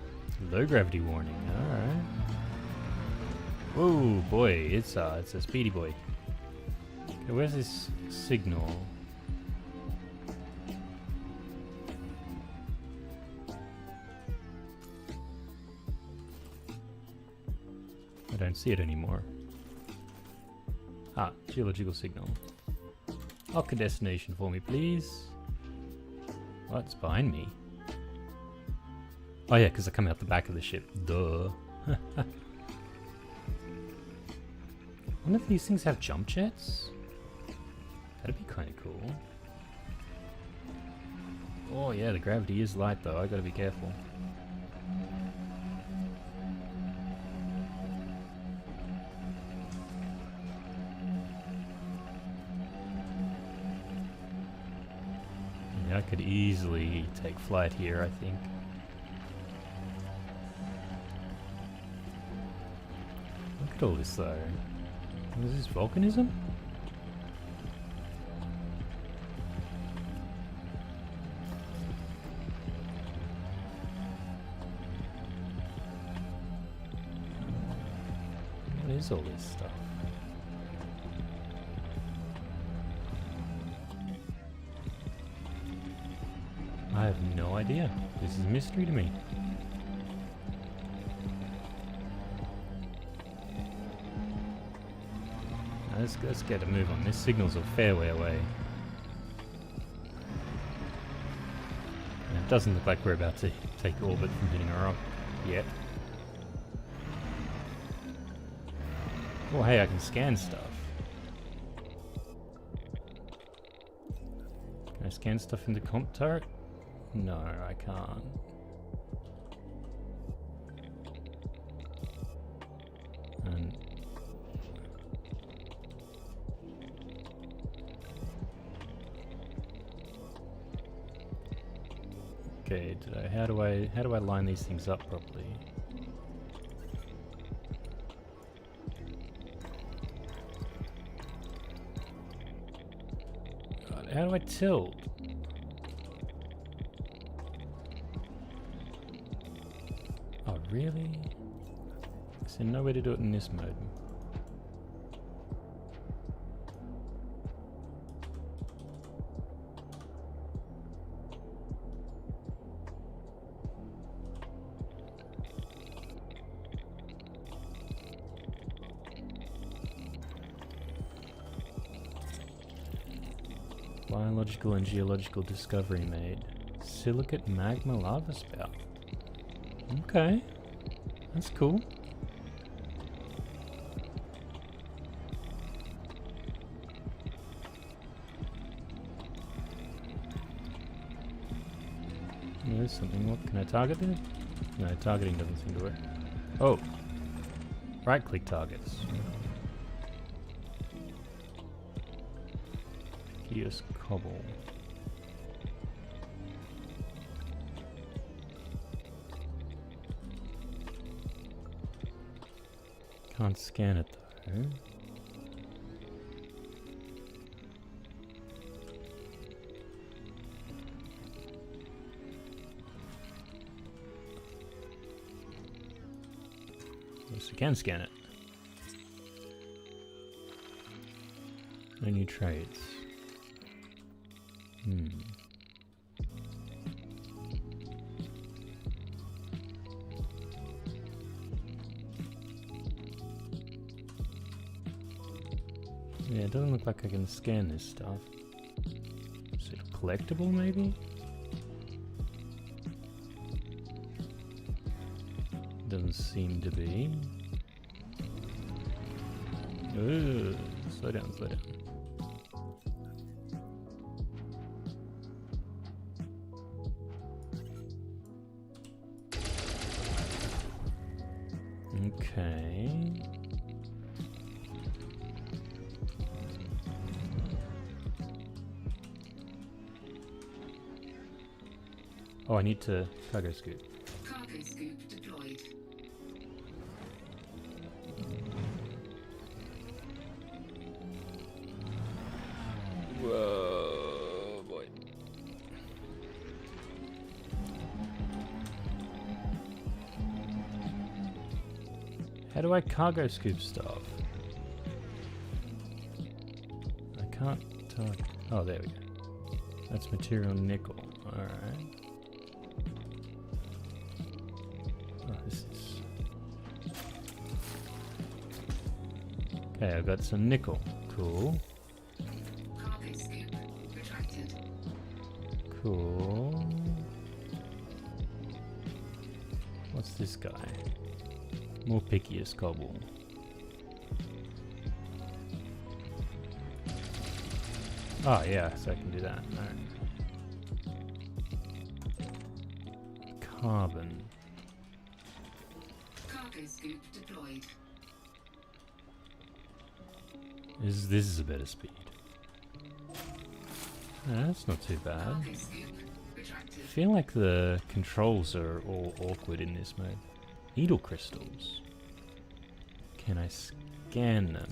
Low gravity warning, alright. Whoa, boy, it's a speedy boy. Okay, where's this signal? I don't see it anymore. Ah, geological signal. Lock a destination for me, please. What's behind me? Oh yeah, because I come out the back of the ship. Duh. I wonder if these things have jump jets? That'd be kind of cool. Oh yeah, the gravity is light though, I gotta be careful. Yeah, I could easily take flight here, I think. Look at all this though. Is this volcanism? What is all this stuff? I have no idea. This is a mystery to me. Now let's get a move on. This signal's a fair way away. And it doesn't look like we're about to take orbit from hitting a rock yet. Oh hey, I can scan stuff. Can I scan stuff in the comp turret? No, I can't. And okay, how do I line these things up properly? God, how do I tilt? Oh, really? Is there no way to do it in this mode? Biological and geological discovery made. Silicate magma lava spout. Okay. That's cool. There's something. What can I target there? No, targeting doesn't seem to work. Oh. Right click targets. Kiosk cobble. Can't scan it though. Yes, I can scan it. No new trades. Yeah, it doesn't look like I can scan this stuff. Is it collectible, maybe? Doesn't seem to be. Ooh, slow down, slow down. Okay. Oh, I need to cargo scoop. Cargo scoop deployed. Whoa, boy. How do I cargo scoop stuff? I can't target. Oh, there we go. That's material nickel. Alright. Oh, this is... Okay, I've got some nickel. Cool. Cargo scoop retracted. Cool. What's this guy? More pickiest cobble. Oh yeah, so I can do that. Alright. Carbon. Cargo scoop deployed. This is a better speed. That's not too bad. Cargo scoop retracted. I feel like the controls are all awkward in this mode. Needle crystals. Can I scan them?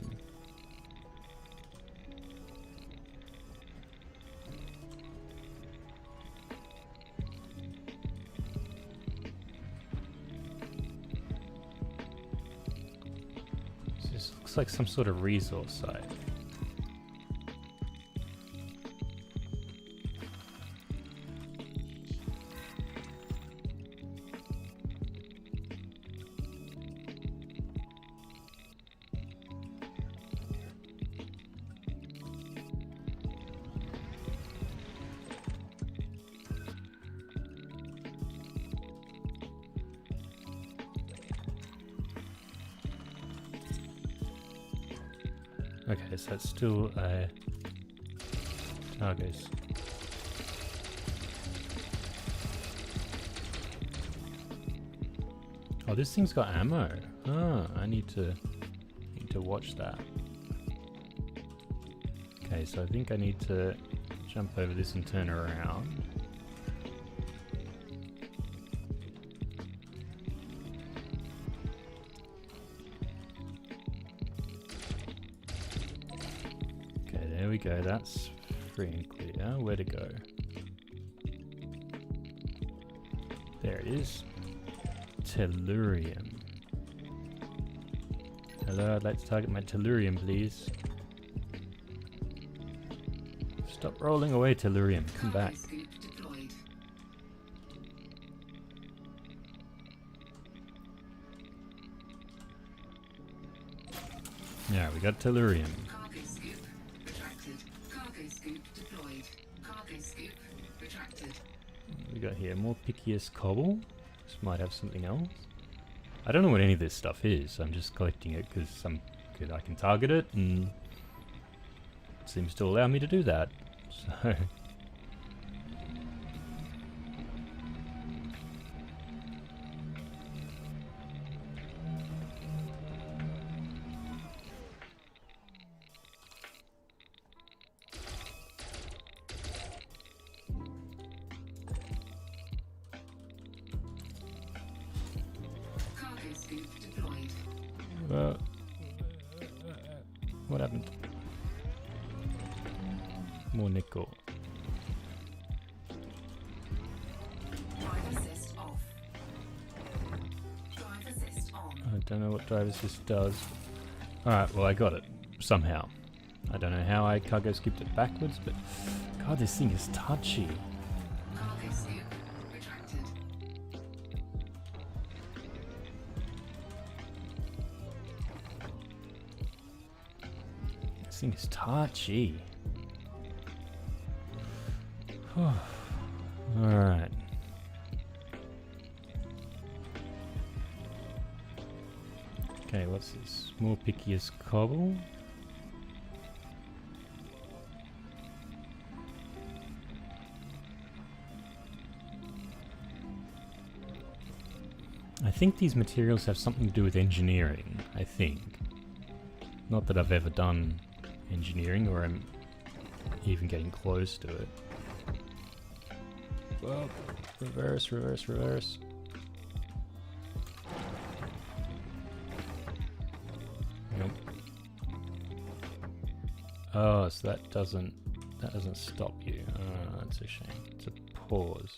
This looks like some sort of resource site. Okay, so it's still targets. Oh, this thing's got ammo. Oh, I need to watch that. Okay, so I think I need to jump over this and turn around. There we go, that's free and clear. Where to go? There it is. Tellurium. Hello, I'd like to target my tellurium, please. Stop rolling away, tellurium. Come back. Yeah, we got tellurium. We got here more pickiest cobble. This might have something else. I don't know what any of this stuff is. I'm just collecting it because I can target it, and it seems to allow me to do that. So. What happened? More nickel. Drive assist off. Drive assist on. I don't know what drive assist does. Alright, well I got it. Somehow. I don't know how I cargo skipped it backwards, but God, this thing is touchy. Cargo scoop retracted. This thing is touchy. Alright. Okay, what's this? More pickiest cobble. I think these materials have something to do with engineering, I think. Not that I've ever done engineering or I'm even getting close to it. Well, reverse, reverse, reverse. Nope. Oh, so that doesn't stop you. Oh, that's a shame. It's a pause.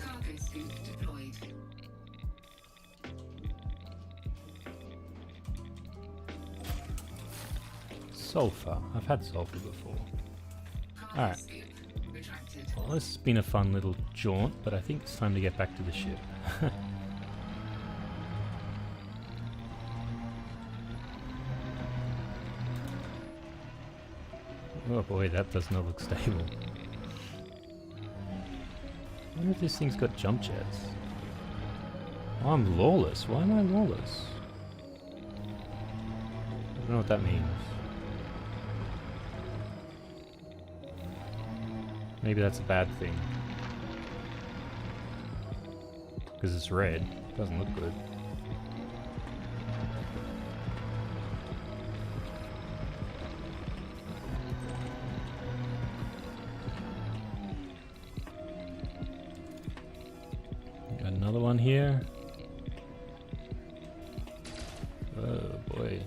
Cargo scoop deployed. Sulfur. I've had sulfur before. Cargo Alright. scoop retracted. Well, this has been a fun little jaunt, but I think it's time to get back to the ship. Oh boy, that does not look stable. I wonder if this thing's got jump jets. Oh, I'm lawless. Why am I lawless? I don't know what that means. Maybe that's a bad thing. Because it's red. Doesn't look good. Another one here. Oh boy.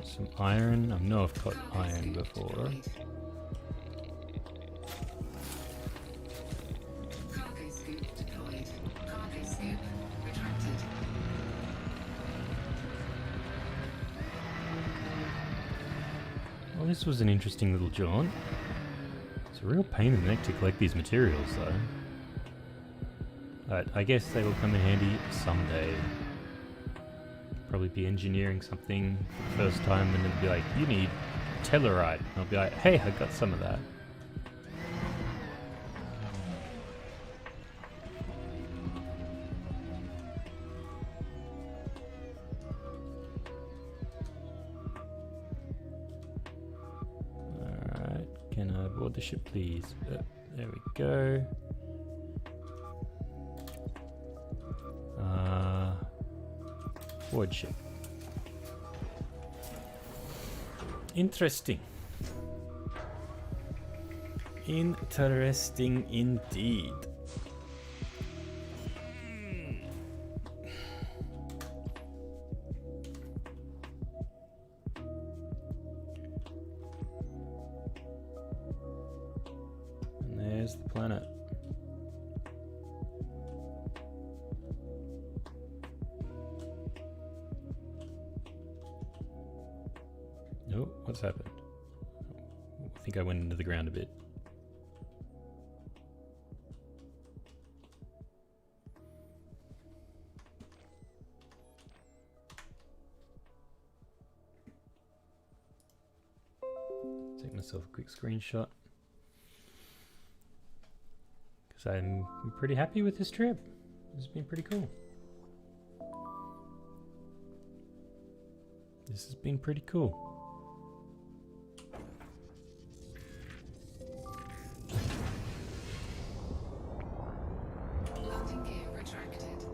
Some iron. I know I've got iron before. Cargo scoop deployed. Cargo scoop retracted. Well, this was an interesting little jaunt. It's a real pain in the neck to collect these materials, though. But I guess they will come in handy someday. Probably be engineering something for the first time, and it'll be like, you need Tellarite. And I'll be like, hey, I got some of that. Alright, can I board the ship, please? There we go. Board ship. Interesting. Interesting indeed. And there's the planet. Oh, what's happened? I think I went into the ground a bit. Take myself a quick screenshot. Because I'm pretty happy with this trip. It's been pretty cool. This has been pretty cool. Landing gear retracted.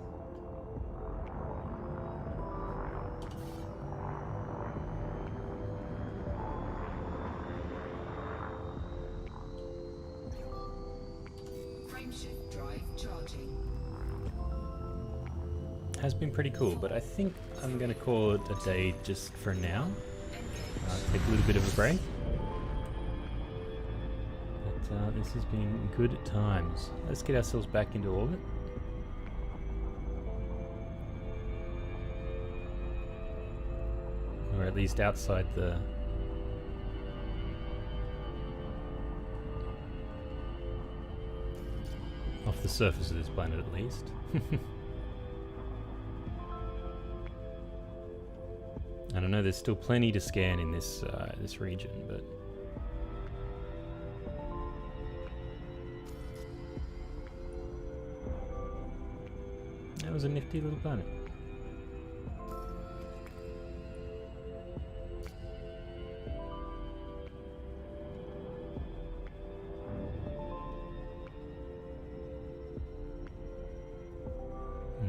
Frameshift drive charging. Has been pretty cool, but I think I'm going to call it a day just for now. Take a little bit of a break. But this has been good times. Let's get ourselves back into orbit. Or at least outside the... off the surface of this planet at least. I don't know, there's still plenty to scan in this this region, but... that was a nifty little planet.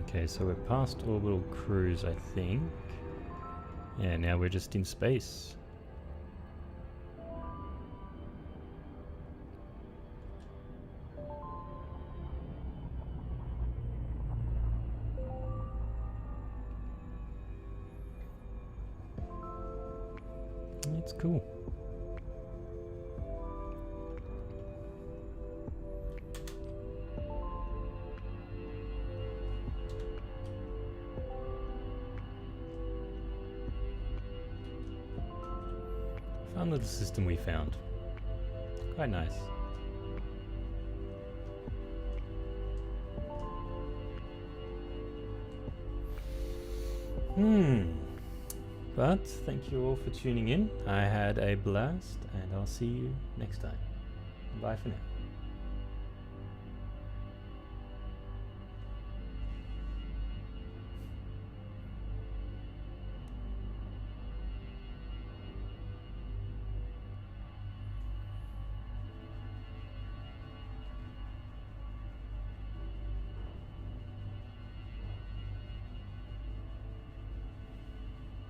Okay, so we're past orbital cruise, I think. Yeah, now we're just in space. It's cool. Fun little system we found. Quite nice. But thank you all for tuning in. I had a blast, and I'll see you next time. Bye for now.